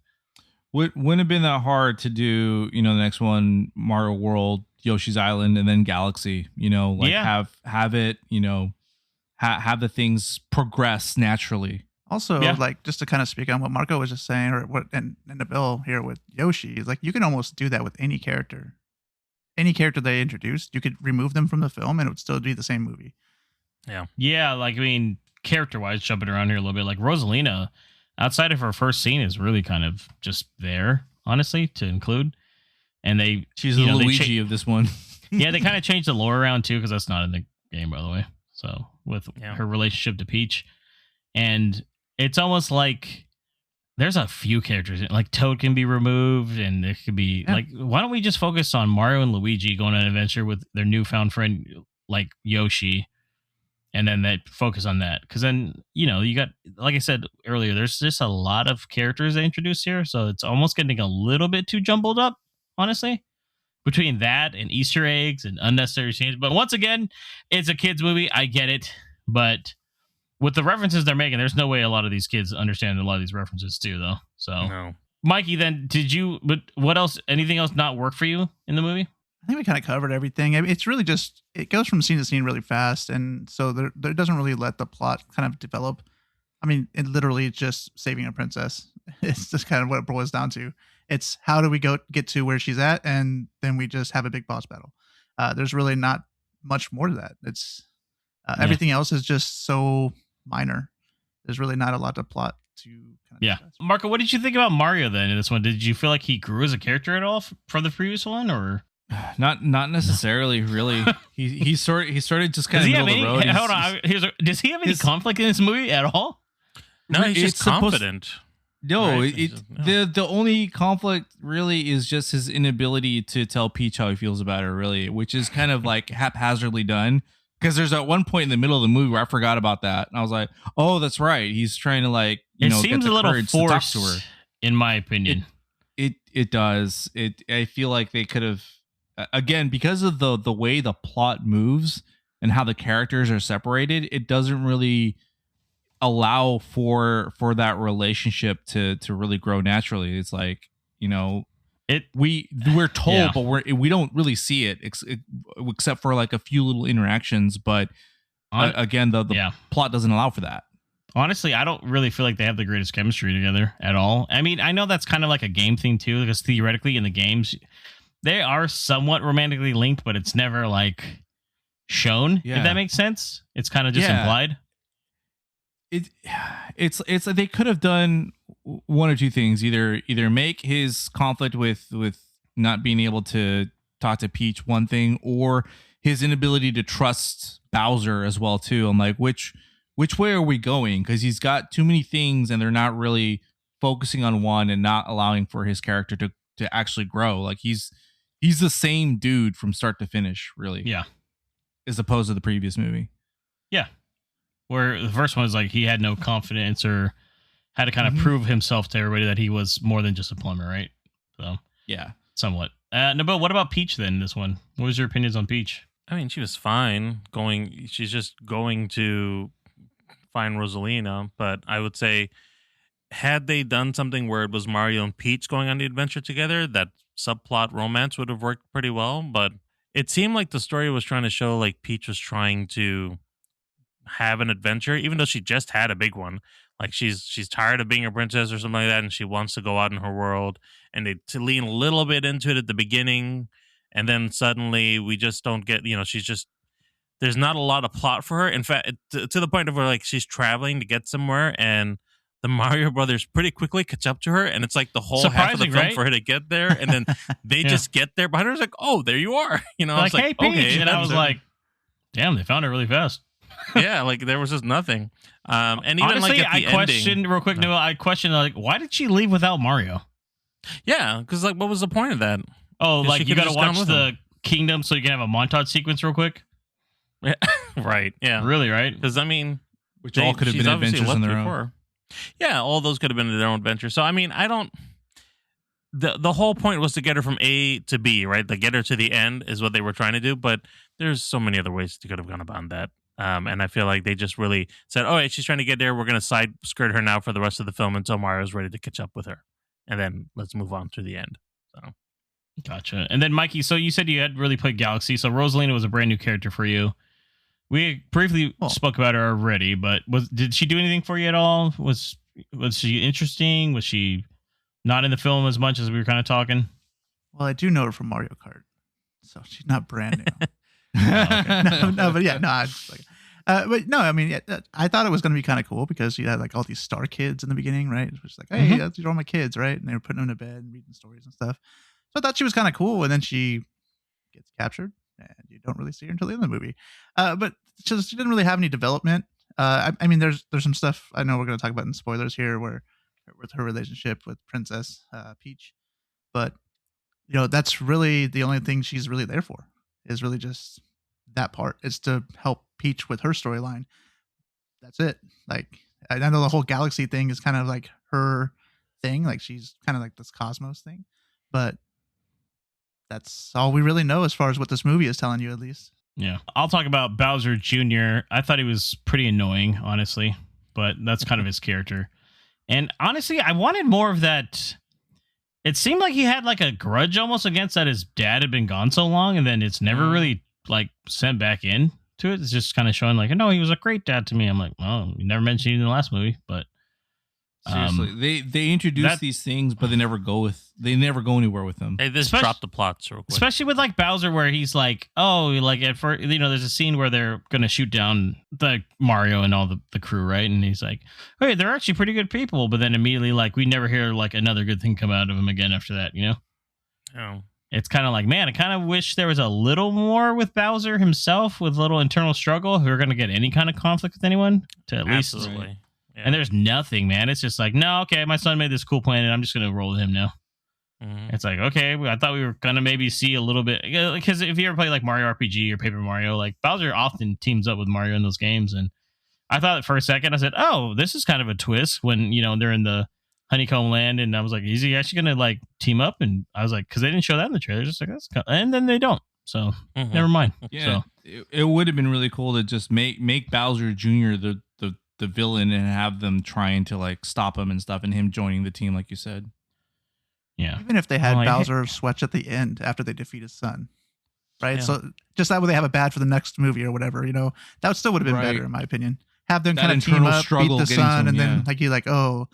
wouldn't have been that hard to do. The next one, Mario World, Yoshi's Island, and then Galaxy. Have it. Have the things progress naturally. Also, like, just to kind of speak on what Marco was just saying, or what and Nabil here with Yoshi, is like, you can almost do that with any character. Any character they introduced, you could remove them from the film and it would still be the same movie. Yeah. Like, I mean, character-wise, jumping around here a little bit, like Rosalina, outside of her first scene, is really kind of just there, honestly, to include. And she's the Luigi of this one. Yeah, they kind of changed the lore around too, because that's not in the game, by the way. So with her relationship to Peach, and it's almost like there's a few characters, like Toad can be removed, and there could be like, why don't we just focus on Mario and Luigi going on an adventure with their newfound friend like Yoshi, and then they focus on that, because then you got, like I said earlier, there's just a lot of characters they introduced here, so it's almost getting a little bit too jumbled up, honestly, between that and Easter eggs and unnecessary change. But once again, it's a kids movie, I get it, but with the references they're making, there's no way a lot of these kids understand a lot of these references too, though. So, no. Mikey, then but what else? Anything else not work for you in the movie? I think we kind of covered everything. It's really just, it goes from scene to scene really fast, and so there doesn't really let the plot kind of develop. I mean, it literally is just saving a princess. It's just kind of what it boils down to. It's how do we get to where she's at, and then we just have a big boss battle. There's really not much more to that. It's everything else is just so minor. There's really not a lot to plot to. Marco, what did you think about Mario then in this one? Did you feel like he grew as a character at all from the previous one, or not necessarily? Really, he started just kind of middle of the road. Hold on, does he have any conflict in this movie at all? No, he's just confident. No, the only conflict really is just his inability to tell Peach how he feels about her, really, which is kind of like haphazardly done. Because there's at one point in the middle of the movie where I forgot about that, and I was like, "Oh, that's right. He's trying to like, it seems get the a little forced to her." In my opinion, it does. I feel like they could have, again, because of the way the plot moves and how the characters are separated. It doesn't really allow for that relationship to really grow naturally. It's like, we're told, but we don't really see it except for like a few little interactions. But again, the plot doesn't allow for that. Honestly, I don't really feel like they have the greatest chemistry together at all. I mean, I know that's kind of like a game thing too, because theoretically in the games they are somewhat romantically linked, but it's never like shown. If that makes sense, it's kind of just implied. It's they could have done one or two things. Either make his conflict with not being able to talk to Peach one thing, or his inability to trust Bowser as well too. I'm like, which way are we going? Because he's got too many things and they're not really focusing on one and not allowing for his character to actually grow. Like he's the same dude from start to finish, really. Yeah. As opposed to the previous movie. Yeah. Where the first one was like he had no confidence or had to kind of prove himself to everybody that he was more than just a plumber, right? So yeah, somewhat. Nabil, what about Peach then? This one, what was your opinions on Peach? I mean, she was fine. She's just going to find Rosalina, but I would say, had they done something where it was Mario and Peach going on the adventure together, that subplot romance would have worked pretty well. But it seemed like the story was trying to show like Peach was trying to have an adventure, even though she just had a big one. Like she's tired of being a princess or something like that, and she wants to go out in her world. And they to lean a little bit into it at the beginning, and then suddenly we just don't get. She's just there's not a lot of plot for her. In fact, to the point of where like she's traveling to get somewhere, and the Mario Brothers pretty quickly catch up to her, and it's like the whole half of the film for her to get there, and then they just get there behind her. It's like, oh, there you are. I was like, hey, Peach. Okay, and I was like, damn, they found her really fast. Yeah, like there was just nothing. And even honestly, like at the I questioned real quick. No, I questioned like, why did she leave without Mario? Yeah, because like, what was the point of that? Oh, like you got to watch the kingdom so you can have a montage sequence real quick. Right. Yeah. Really, right? Because I mean, which all could have been adventures on their own. Yeah, all those could have been their own adventures. So I mean, I don't. The whole point was to get her from A to B, right? To get her to the end is what they were trying to do. But there's so many other ways they could have gone about that. And I feel like they just really said, "Oh, wait, she's trying to get there. We're going to side skirt her now for the rest of the film until Mario's ready to catch up with her, and then let's move on to the end." So, gotcha. And then Mikey, so you said you had really played Galaxy, so Rosalina was a brand new character for you. We briefly spoke about her already, but did she do anything for you at all? Was she interesting? Was she not in the film as much as we were kind of talking? Well, I do know her from Mario Kart, so she's not brand new. No, but yeah, no, but no, I mean, I thought it was going to be kind of cool because you had like all these star kids in the beginning, right? It was like, hey, these are all my kids, right? And they were putting them to bed and reading stories and stuff. So I thought she was kind of cool, and then she gets captured, and you don't really see her until the end of the movie. But she didn't really have any development. I mean, there's some stuff I know we're going to talk about in spoilers here, where with her relationship with Princess Peach, but that's really the only thing she's really there for. Is really just that part. It's to help Peach with her storyline. That's it. Like, I know the whole Galaxy thing is kind of like her thing. Like, she's kind of like this Cosmos thing. But that's all we really know as far as what this movie is telling you, at least. Yeah. I'll talk about Bowser Jr. I thought he was pretty annoying, honestly. But that's kind of his character. And honestly, I wanted more of that. It seemed like he had like a grudge almost against that his dad had been gone so long, and then it's never really like sent back in to it. It's just kind of showing like, no, he was a great dad to me. I'm like, oh, you never mentioned it in the last movie, but Seriously, they introduce these things, but they never go anywhere with them. Hey, this dropped the plots real quick. Especially with like Bowser, where he's like, oh, like at first, there's a scene where they're gonna shoot down the Mario and all the crew, right? And he's like, hey, they're actually pretty good people, but then immediately, like, we never hear like another good thing come out of him again after that, Oh. It's kind of like, man, I kind of wish there was a little more with Bowser himself, with a little internal struggle. If we were going to get any kind of conflict with anyone, to at least. Absolutely. Yeah. And there's nothing, man. It's just like, no, okay, my son made this cool plan, and I'm just going to roll with him now. Mm-hmm. It's like, okay, I thought we were going to maybe see a little bit. Because if you ever play like Mario RPG or Paper Mario, like Bowser often teams up with Mario in those games. And I thought for a second, I said, oh, this is kind of a twist when, they're in the Honeycomb Land, and I was like, is he actually gonna like team up? And I was like, because they didn't show that in the trailer, just like that's and then they don't, so never mind. Yeah, so. it would have been really cool to just make Bowser Jr. the villain and have them trying to like stop him and stuff, and him joining the team, like you said. Yeah, even if they had Bowser switch at the end after they defeat his son, right? Yeah. So just that way they have a bad for the next movie or whatever, that still would have been better in my opinion. Have them kind of team up, beat the son, and then like you're like, oh.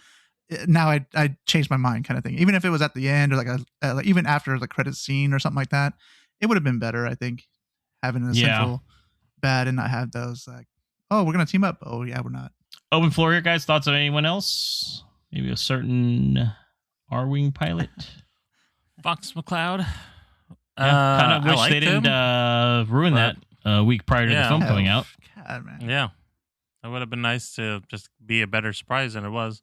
Now I changed my mind kind of thing. Even if it was at the end or like even after the credits scene or something like that, it would have been better, I think, having an essential bad and not have those like, oh, we're going to team up. Oh, yeah, we're not. Open floor here, guys. Thoughts of anyone else? Maybe a certain R-Wing pilot? Fox McCloud. Kind of wish I they didn't ruin that a week prior to the film coming out. God, man. Yeah. That would have been nice to just be a better surprise than it was.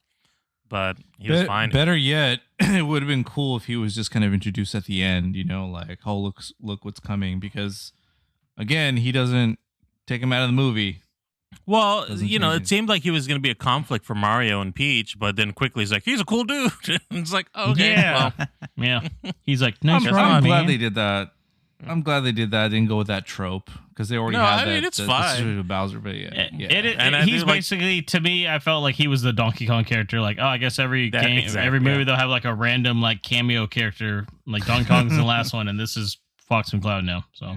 But he was fine. Better yet, it would have been cool if he was just kind of introduced at the end, like, oh, look what's coming. Because, again, he doesn't take him out of the movie. Well, it seemed like he was going to be a conflict for Mario and Peach, but then quickly he's like, he's a cool dude. It's like, okay. Yeah. Well. Yeah. He's like, nice I'm glad they did that. I'm glad they did that. Didn't go with that trope because they already had that. I mean, it's fine. With Bowser, but he's basically, to me, I felt like he was the Donkey Kong character. Like, oh, I guess every movie they'll have like a random like cameo character. Like Donkey Kong's the last one, and this is Fox McCloud now. So,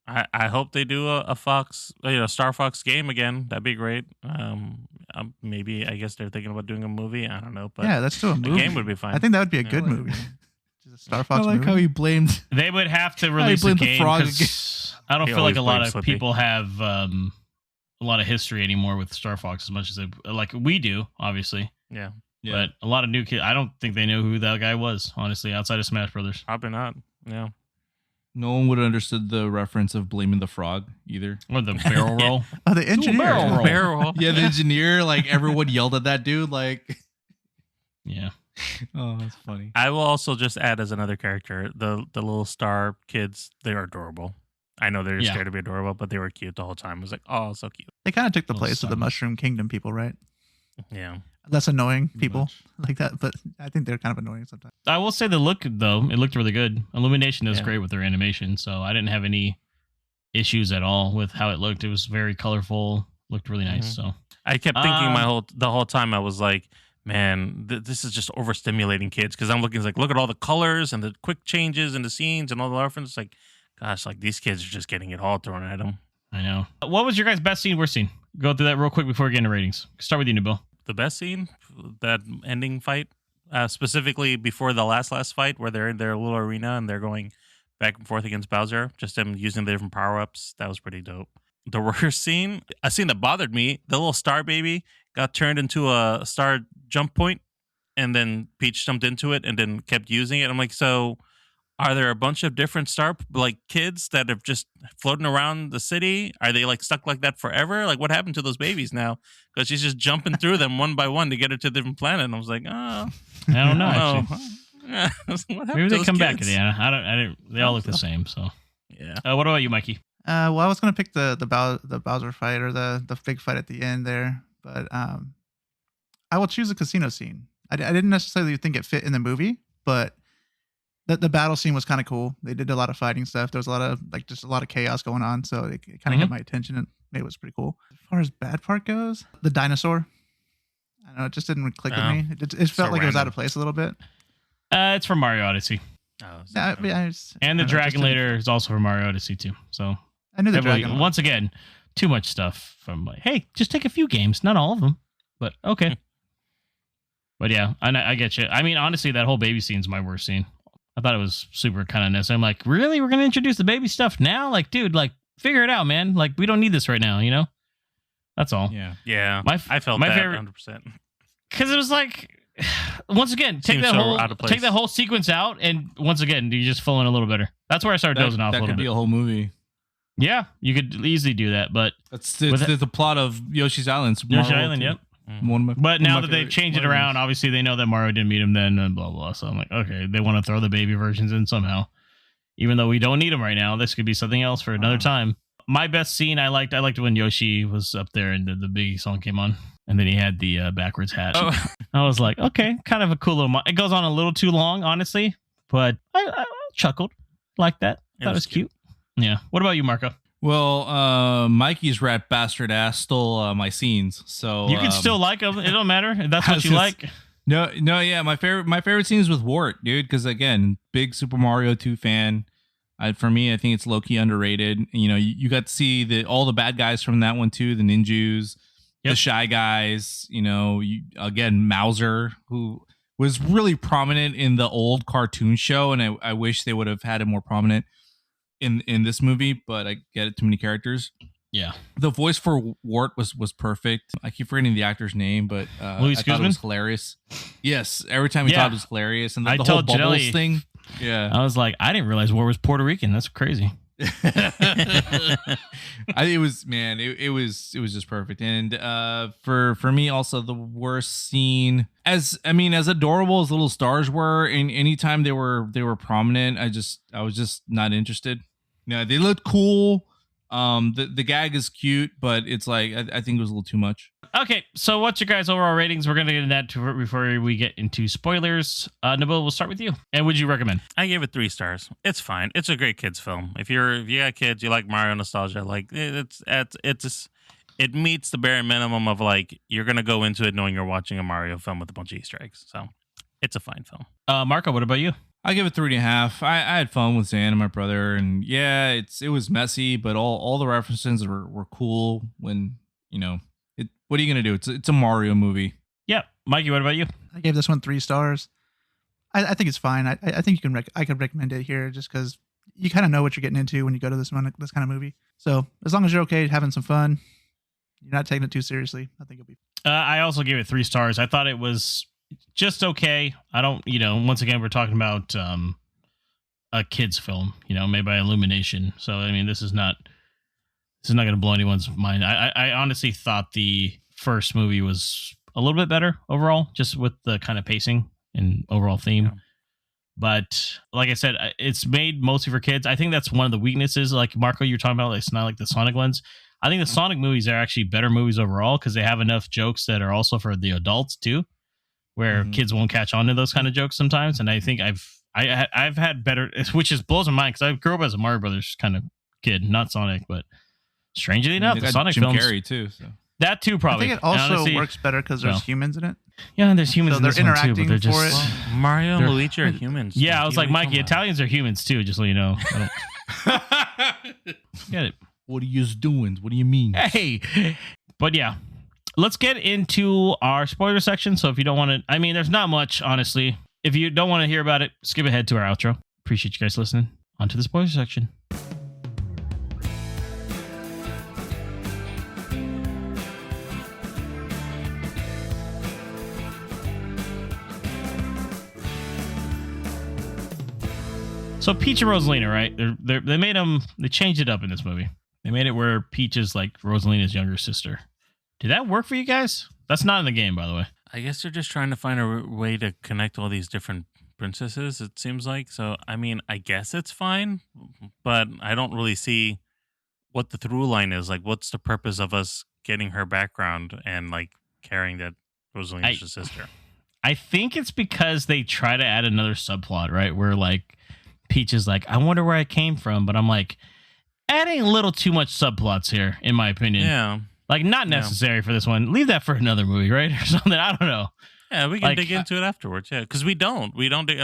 I hope they do a Fox, Star Fox game again. That'd be great. Maybe I guess they're thinking about doing a movie. I don't know, but yeah, let's do a movie. The game would be fine. I think that would be a good movie. Star Fox. I like how he blamed. They would have to release a game. I don't feel like a lot of people have a lot of history anymore with Star Fox as much as like we do, obviously. Yeah. But a lot of new kids, I don't think they know who that guy was, honestly, outside of Smash Brothers. Probably not. Yeah. No one would have understood the reference of blaming the frog either. Or the barrel roll. Oh, the engineer. Barrel roll. Yeah, the engineer. Like everyone yelled at that dude. Like, yeah. Oh, that's funny. I will also just add as another character the little star kids. They are adorable. I know they're scared to be adorable, but they were cute the whole time. I was like, oh, so cute. They kind of took the place of the Mushroom Kingdom people, right? Yeah. Less annoying people like that, but I think they're kind of annoying sometimes. I will say the look, though, it looked really good. Illumination is great with their animation, so I didn't have any issues at all with how it looked. It was very colorful, looked really nice. So I kept thinking the whole time. I was like, man, this is just overstimulating kids because I'm looking like, look at all the colors and the quick changes in the scenes and all the references. Like, gosh, like these kids are just getting it all thrown at them. I know. What was your guys' best scene, worst scene? Go through that real quick before we get into ratings. Start with you, Nabil. The best scene, that ending fight, specifically before the last fight where they're in their little arena and they're going back and forth against Bowser, just them using the different power-ups. That was pretty dope. The worst scene, a scene that bothered me, the little star baby got turned into a star jump point, and then Peach jumped into it and then kept using it. I'm like, so are there a bunch of different kids that have just floating around the city? Are they like stuck like that forever? Like, what happened to those babies now? Because she's just jumping through them one by one to get her to a different planet. And I was like, oh, I don't know. Maybe they come back, Indiana. I don't. They all look the same. So yeah. What about you, Mikey? Well, I was gonna pick the Bowser fight or the big fight at the end there, but I will choose the casino scene. I didn't necessarily think it fit in the movie, but the battle scene was kind of cool. They did a lot of fighting stuff. There was a lot of just a lot of chaos going on, so it kind of got my attention and it was pretty cool. As far as bad part goes, the dinosaur, I don't know, it just didn't click with me. It felt like it was out of place a little bit. It's from Mario Odyssey. And the Dragon Later is also from Mario Odyssey too. So I knew the Dragon. Once again, too much stuff from like, hey, just take a few games, not all of them, but okay. But yeah, I get you. I mean, honestly, that whole baby scene's my worst scene. I thought it was super kind of necessary. I'm like, really? We're going to introduce the baby stuff now? Like, dude, like, figure it out, man. Like, we don't need this right now, you know? That's all. Yeah. I felt my that favorite, 100%. Because it was like, once again, take that whole sequence out, and once again, you just fill in a little better. That's where I started dozing off a little bit. That could be a whole movie. Yeah, you could easily do that, but it's the plot of Yoshi's Island. Yoshi's Island, yep. But now that they've changed it around, ones. obviously they know that Mario didn't meet him then, and blah blah. So I'm like, okay, they want to throw the baby versions in somehow, even though we don't need them right now. This could be something else for another time. My best scene, I liked when Yoshi was up there and the Biggie song came on, and then he had the backwards hat. Oh. I was like, okay, kind of a cool little. It goes on a little too long, honestly, but I chuckled like that. That was cute. Yeah. What about you, Marco? Well, Mikey's rat bastard ass stole my scenes, so you can still like them. It don't matter if that's what you like. No, yeah. My favorite scene is with Wart, dude, because again, big Super Mario 2 fan. For me, I think it's low key underrated. You know, you got to see all the bad guys from that one too, the ninjas, the Shy Guys. You know, again Mauser, who was really prominent in the old cartoon show, and I wish they would have had him more prominent in this movie, but I get it, too many characters. Yeah, the voice for Wart was perfect. I keep forgetting the actor's name, but Louis I thought it was hilarious. Yes, every time we thought it was hilarious, and the whole bubbles thing. Yeah, I was like, I didn't realize Wart was Puerto Rican. That's crazy. It was just perfect. And for me also, the worst scene, as adorable as little stars were, and anytime they were prominent, I was just not interested. Yeah, they looked cool. The gag is cute, but it's like I think it was a little too much. Okay, so what's your guys' overall ratings? We're gonna get into that before we get into spoilers. Nabil, we'll start with you. And would you recommend? I gave it 3 stars. It's fine. It's a great kids film. If you got kids, you like Mario nostalgia, like it meets the bare minimum of like you're gonna go into it knowing you're watching a Mario film with a bunch of Easter eggs. So it's a fine film. Marco, what about you? I give it 3.5. I had fun with Zan and my brother, and yeah, it was messy, but all the references were cool. When what are you gonna do? It's a Mario movie. Yeah, Mikey, what about you? I gave this one 3 stars. I think it's fine. I think I could recommend it here just because you kind of know what you're getting into when you go to this kind of movie. So as long as you're okay having some fun, you're not taking it too seriously, I think it'll be. I also gave it 3 stars. I thought it was just okay. I don't, once again, we're talking about a kid's film, made by Illumination. So, I mean, this is not going to blow anyone's mind. I honestly thought the first movie was a little bit better overall, just with the kind of pacing and overall theme. Yeah. But like I said, it's made mostly for kids. I think that's one of the weaknesses. Like Marco, you're talking about, it's not like the Sonic ones. I think the Sonic movies are actually better movies overall because they have enough jokes that are also for the adults too, where kids won't catch on to those kind of jokes sometimes. And I think I've had better, which just blows my mind because I grew up as a Mario Brothers kind of kid, not Sonic, but strangely enough, the Sonic Jim films Carrey too. So. That too, probably. I think it also works better because there's humans in it. Yeah, there's humans so in this one too, but they're just well, Mario and Luigi are humans. Yeah, I was like, Mikey, Italians are humans too, just so you know. Get it. What are you doing? What do you mean? Hey. But yeah. Let's get into our spoiler section. So if you don't want to, there's not much, honestly. If you don't want to hear about it, skip ahead to our outro. Appreciate you guys listening. On to the spoiler section. So Peach and Rosalina, right? They changed it up in this movie. They made it where Peach is like Rosalina's younger sister. Did that work for you guys? That's not in the game, by the way. I guess they're just trying to find a way to connect all these different princesses, it seems like. So, I guess it's fine, but I don't really see what the through line is. Like, what's the purpose of us getting her background and, like, carrying that Rosalina's her sister? I think it's because they try to add another subplot, right? Where, like, Peach is like, I wonder where I came from. But I'm like, adding a little too much subplots here, in my opinion. Yeah. Like, not necessary for this one. Leave that for another movie, right? Or something. I don't know. Yeah, we can dig into it afterwards. Yeah, because we don't,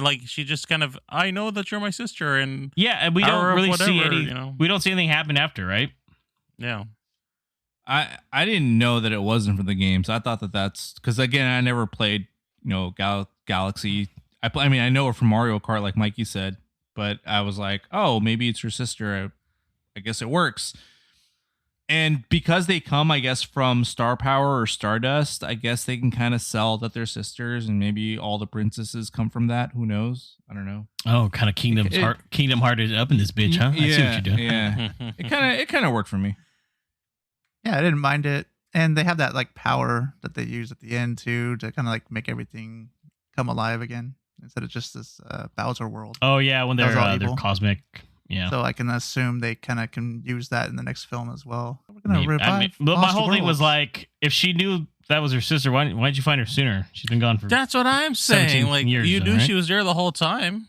like, she just kind of, I know that you're my sister, and yeah, and we don't really see any. We don't see anything happen after, right? Yeah. I didn't know that it wasn't for the games. I thought that's because again, I never played galaxy. I mean, I know her from Mario Kart, like Mikey said, but I was like, oh, maybe it's her sister. I guess it works. And because they come, I guess, from Star Power or Stardust, I guess they can kind of sell that they're sisters, and maybe all the princesses come from that. Who knows? I don't know. Oh, kind of Kingdom Hearted up in this bitch, huh? Yeah, I see what you're doing. Yeah, it kind of worked for me. Yeah, I didn't mind it, and they have that like power that they use at the end too to kind of like make everything come alive again instead of just this Bowser world. Oh yeah, when they're cosmic. Yeah. So I can assume they kind of can use that in the next film as well. We're gonna revive. But my whole thing was like, if she knew that was her sister, why didn't you find her sooner? She's been gone for. That's what I'm saying. Like years, you knew right? she was there the whole time.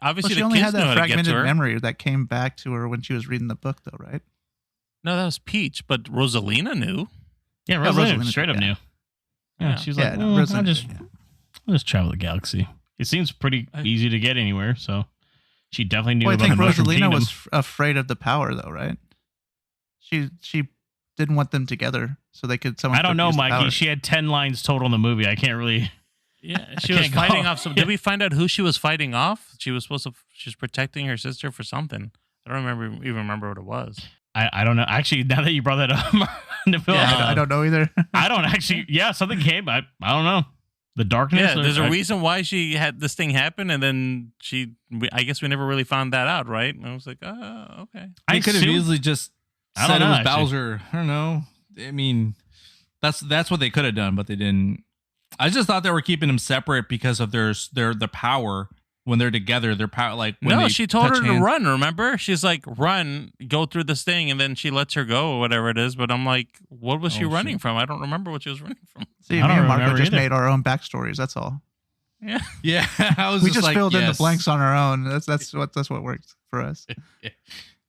Obviously, she the only kids had know that how to get to fragmented her. memory that came back to her when she was reading the book, though, right? No, that was Peach, but Rosalina knew. Yeah, Rosalina straight up knew. Yeah, she was like, I'll just travel the galaxy. It seems pretty easy to get anywhere, so she definitely knew. Well, I about think the Mushroom Rosalina Kingdom. was afraid of the power, though, right? She didn't want them together, so they could. I don't know, Mikey. She had 10 lines total in the movie. I can't really. Yeah, she was fighting off. Did we find out who she was fighting off? She was protecting her sister for something. I don't remember what it was. I don't know. Actually, now that you brought that up, Nabil, I don't know either. I don't actually. Yeah, something came. I don't know. The darkness. Yeah, there's a reason why she had this thing happen, and then I guess we never really found that out, right? And I was like, oh, okay. I could have easily just said it was Bowser. I don't know. I mean, that's what they could have done, but they didn't. I just thought they were keeping them separate because of their power. When they're together, their power. Like when she told her to run. Remember, she's like, "Run, go through this thing," and then she lets her go or whatever it is. But I'm like, what was she running from? I don't remember what she was running from. See, me and Marco just made our own backstories. That's all. Yeah, yeah. We just filled in the blanks on our own. That's what worked for us. Yep.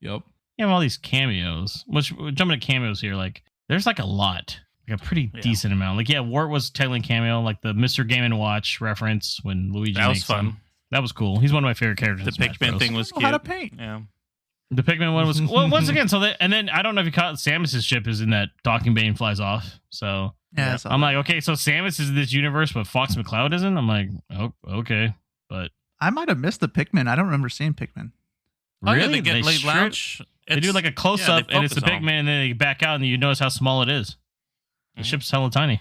You have all these cameos. Which jumping to cameos here, like there's like a lot, like a pretty decent amount. Like Wart was technically cameo, like the Mr. Game & Watch reference when Luigi. That was fun. That was cool. He's one of my favorite characters. The Pikmin thing was cute. How to paint? Yeah. The Pikmin one was well. Once again, and then I don't know if you caught Samus's ship is in that docking bay and flies off. So yeah, I'm like, okay, so Samus is in this universe, but Fox McCloud isn't. I'm like, oh, okay, but I might have missed the Pikmin. I don't remember seeing Pikmin. Oh, really? Yeah, they get like launch. They do like a close up, and it's the Pikmin, and then they back out, and you notice how small it is. The ship's hella tiny.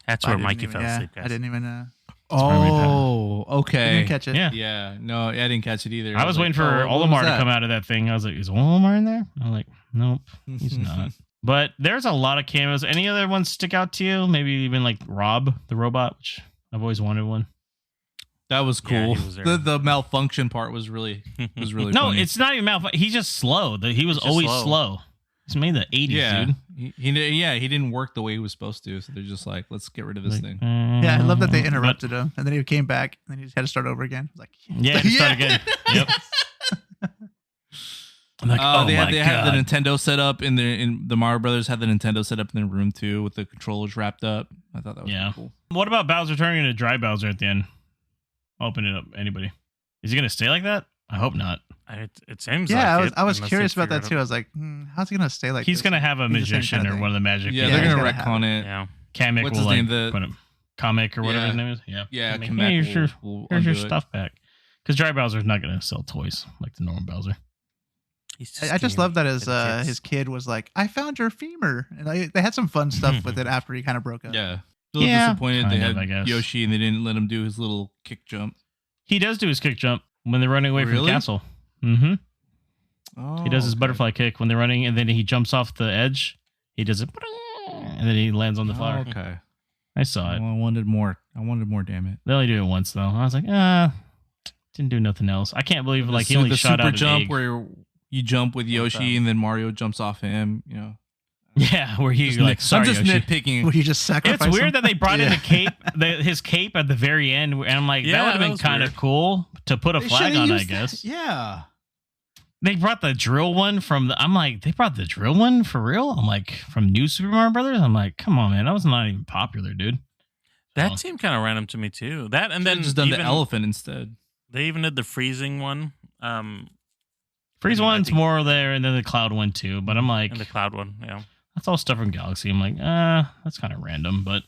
That's where Mikey fell asleep. I didn't even. Oh, okay. I didn't catch it. Yeah. No, I didn't catch it either. I was waiting for Olimar to come out of that thing. I was like, is Olimar in there? I'm like, nope, he's not. But there's a lot of cameos. Any other ones stick out to you? Maybe even like Rob the robot, which I've always wanted one. That was cool. Yeah, the malfunction part was really No, funny. it's not even malfunction. He's just slow. He was always slow. He's made the 80s, dude. He didn't work the way he was supposed to, so they're just like, let's get rid of this thing. Yeah, I love that they interrupted him, and then he came back, and then he just had to start over again. Like, start again. Yep. I'm like, they had the Nintendo set up in the Mario Brothers had the Nintendo set up in their room too, with the controllers wrapped up. I thought that was pretty cool. What about Bowser turning into Dry Bowser at the end? Open it up. Anybody? Is he gonna stay like that? I hope not. It seems I was curious about that too. I was like, how's he gonna stay like he's this? gonna have a magician or one of the magic. Yeah, they're gonna retcon it. Yeah. Kamek What's will his name? put him Kamek or whatever his name is. Yeah. Yeah, Kamek, Kamek here's your stuff back. Because Dry Bowser's not gonna sell toys like the normal Bowser. I just love that his kid was like, I found your femur, and they had some fun stuff with it after he kind of broke up. Yeah. A little disappointed they I had guess. Yoshi and they didn't let him do his little kick jump. He does do his kick jump when they're running away from the castle. Mm-hmm. Oh, he does his butterfly kick when they're running, and then he jumps off the edge. He does it, and then he lands on the flower. Okay. I saw it. I wanted more. Damn it. They only do it once though. I was like, didn't do nothing else. I can't believe like he only the shot super out an jump egg. where you jump with Yoshi and then Mario jumps off of him. You know. Yeah, where he like. Sorry, I'm just Yoshi. nitpicking. Would you just sacrifice? It's weird him? that they brought in the cape, his cape at the very end, and I'm like, that would have been kind of cool to put a flag on, I guess. Yeah. They brought the drill one from the. I'm like, they brought the drill one for real. I'm like, from New Super Mario Brothers. I'm like, come on, man, that was not even popular, dude. That seemed kind of random to me too. That and then just done the elephant instead. They even did the freezing one. Freeze one's more there, and then the cloud one too. But I'm like, and the cloud one, yeah. That's all stuff from Galaxy. I'm like, that's kind of random, but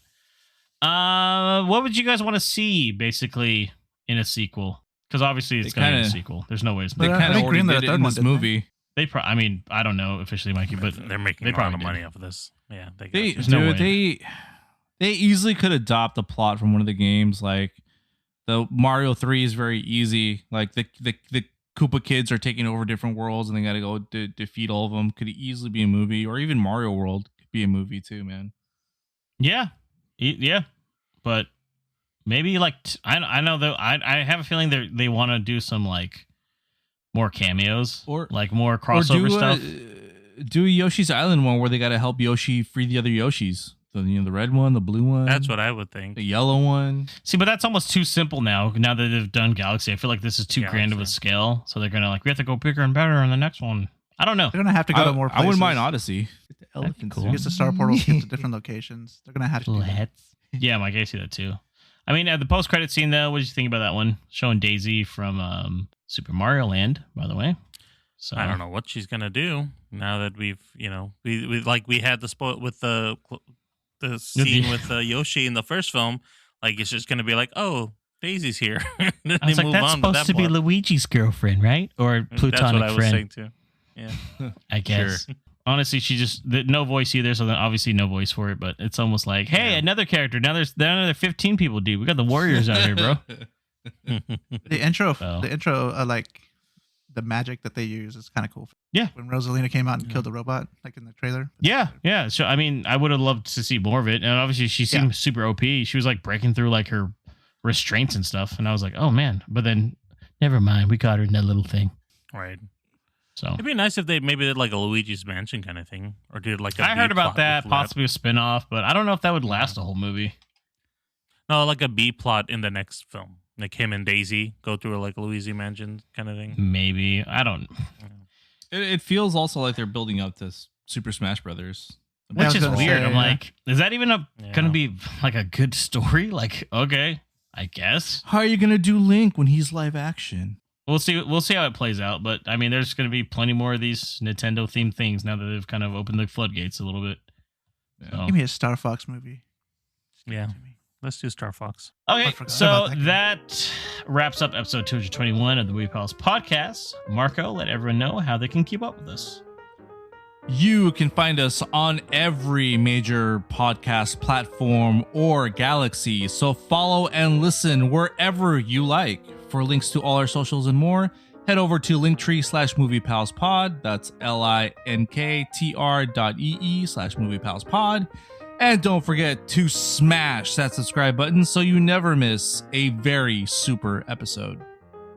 What would you guys want to see basically in a sequel? Because obviously it's going to be a sequel. There's no way it's They kind of already did it in this movie. I mean, I don't know officially, Mikey, but they're making a lot of money off of this. Yeah, they easily could adopt the plot from one of the games. Like the Mario 3 is very easy. Like the Koopa kids are taking over different worlds and they got to go defeat all of them. Could easily be a movie, or even Mario World could be a movie too, man. Yeah, but maybe like I know though. I have a feeling they want to do some like more cameos or like more crossover stuff. Do a Yoshi's Island one where they got to help Yoshi free the other Yoshis. The red one, the blue one. That's what I would think. The yellow one. See, but that's almost too simple now. Now that they've done Galaxy, I feel like this is too grand of a scale. So they're gonna we have to go bigger and better on the next one. I don't know. They're gonna have to go to more places. I wouldn't mind Odyssey. Get the elephants. Cool. Use the star portals to get to different locations. They're gonna have to. Yeah, Mike, I see that too. I mean, at the post-credit scene though, what did you think about that one? Showing Daisy from Super Mario Land, by the way. So I don't know what she's gonna do now that we've we had the spot with the scene with Yoshi in the first film. Like it's just gonna be like, oh, Daisy's here. I was like, that's supposed to be Luigi's girlfriend, right? Or plutonic That's what I was friend. Saying too. Yeah, I guess. Sure. Honestly, she just no voice either, so then obviously no voice for it. But it's almost like, hey, another character. Now there's another 15 people. Dude, we got the Warriors out here, bro. The intro, like the magic that they use is kind of cool. Yeah, when Rosalina came out and killed the robot, like in the trailer. Yeah. So I mean, I would have loved to see more of it, and obviously she seemed super OP. She was like breaking through like her restraints and stuff, and I was like, oh man. But then, never mind, we caught her in that little thing. Right. So it'd be nice if they maybe did like a Luigi's Mansion kind of thing, or did like I heard about that, possibly a spin-off, but I don't know if that would last a whole movie. No, like a B plot in the next film, like him and Daisy go through like a Luigi's Mansion kind of thing. Maybe I don't. It feels also like they're building up this Super Smash Brothers, which is weird. I'm like, is that even gonna be like a good story? Like, okay, I guess. How are you gonna do Link when he's live action? We'll see how it plays out, but I mean, there's going to be plenty more of these Nintendo themed things now that they've kind of opened the floodgates a little bit. Yeah. Give me a Star Fox movie. Yeah, let's do Star Fox. Okay, so that wraps up episode 221 of the Movie Pals podcast. Marco, let everyone know how they can keep up with us. You can find us on every major podcast platform or galaxy, so follow and listen wherever you like. For links to all our socials and more, head over to linktree/moviepalspod. That's linktr.ee/moviepalspod. And don't forget to smash that subscribe button so you never miss a very super episode.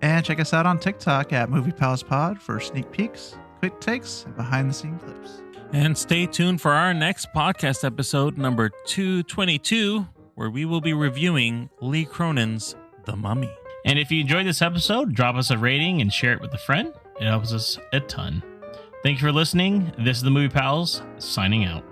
And check us out on TikTok at MoviePalsPod for sneak peeks, quick takes, and behind-the-scenes clips. And stay tuned for our next podcast episode, number 222, where we will be reviewing Lee Cronin's The Mummy. And if you enjoyed this episode, drop us a rating and share it with a friend. It helps us a ton. Thank you for listening. This is the Movie Pals, signing out.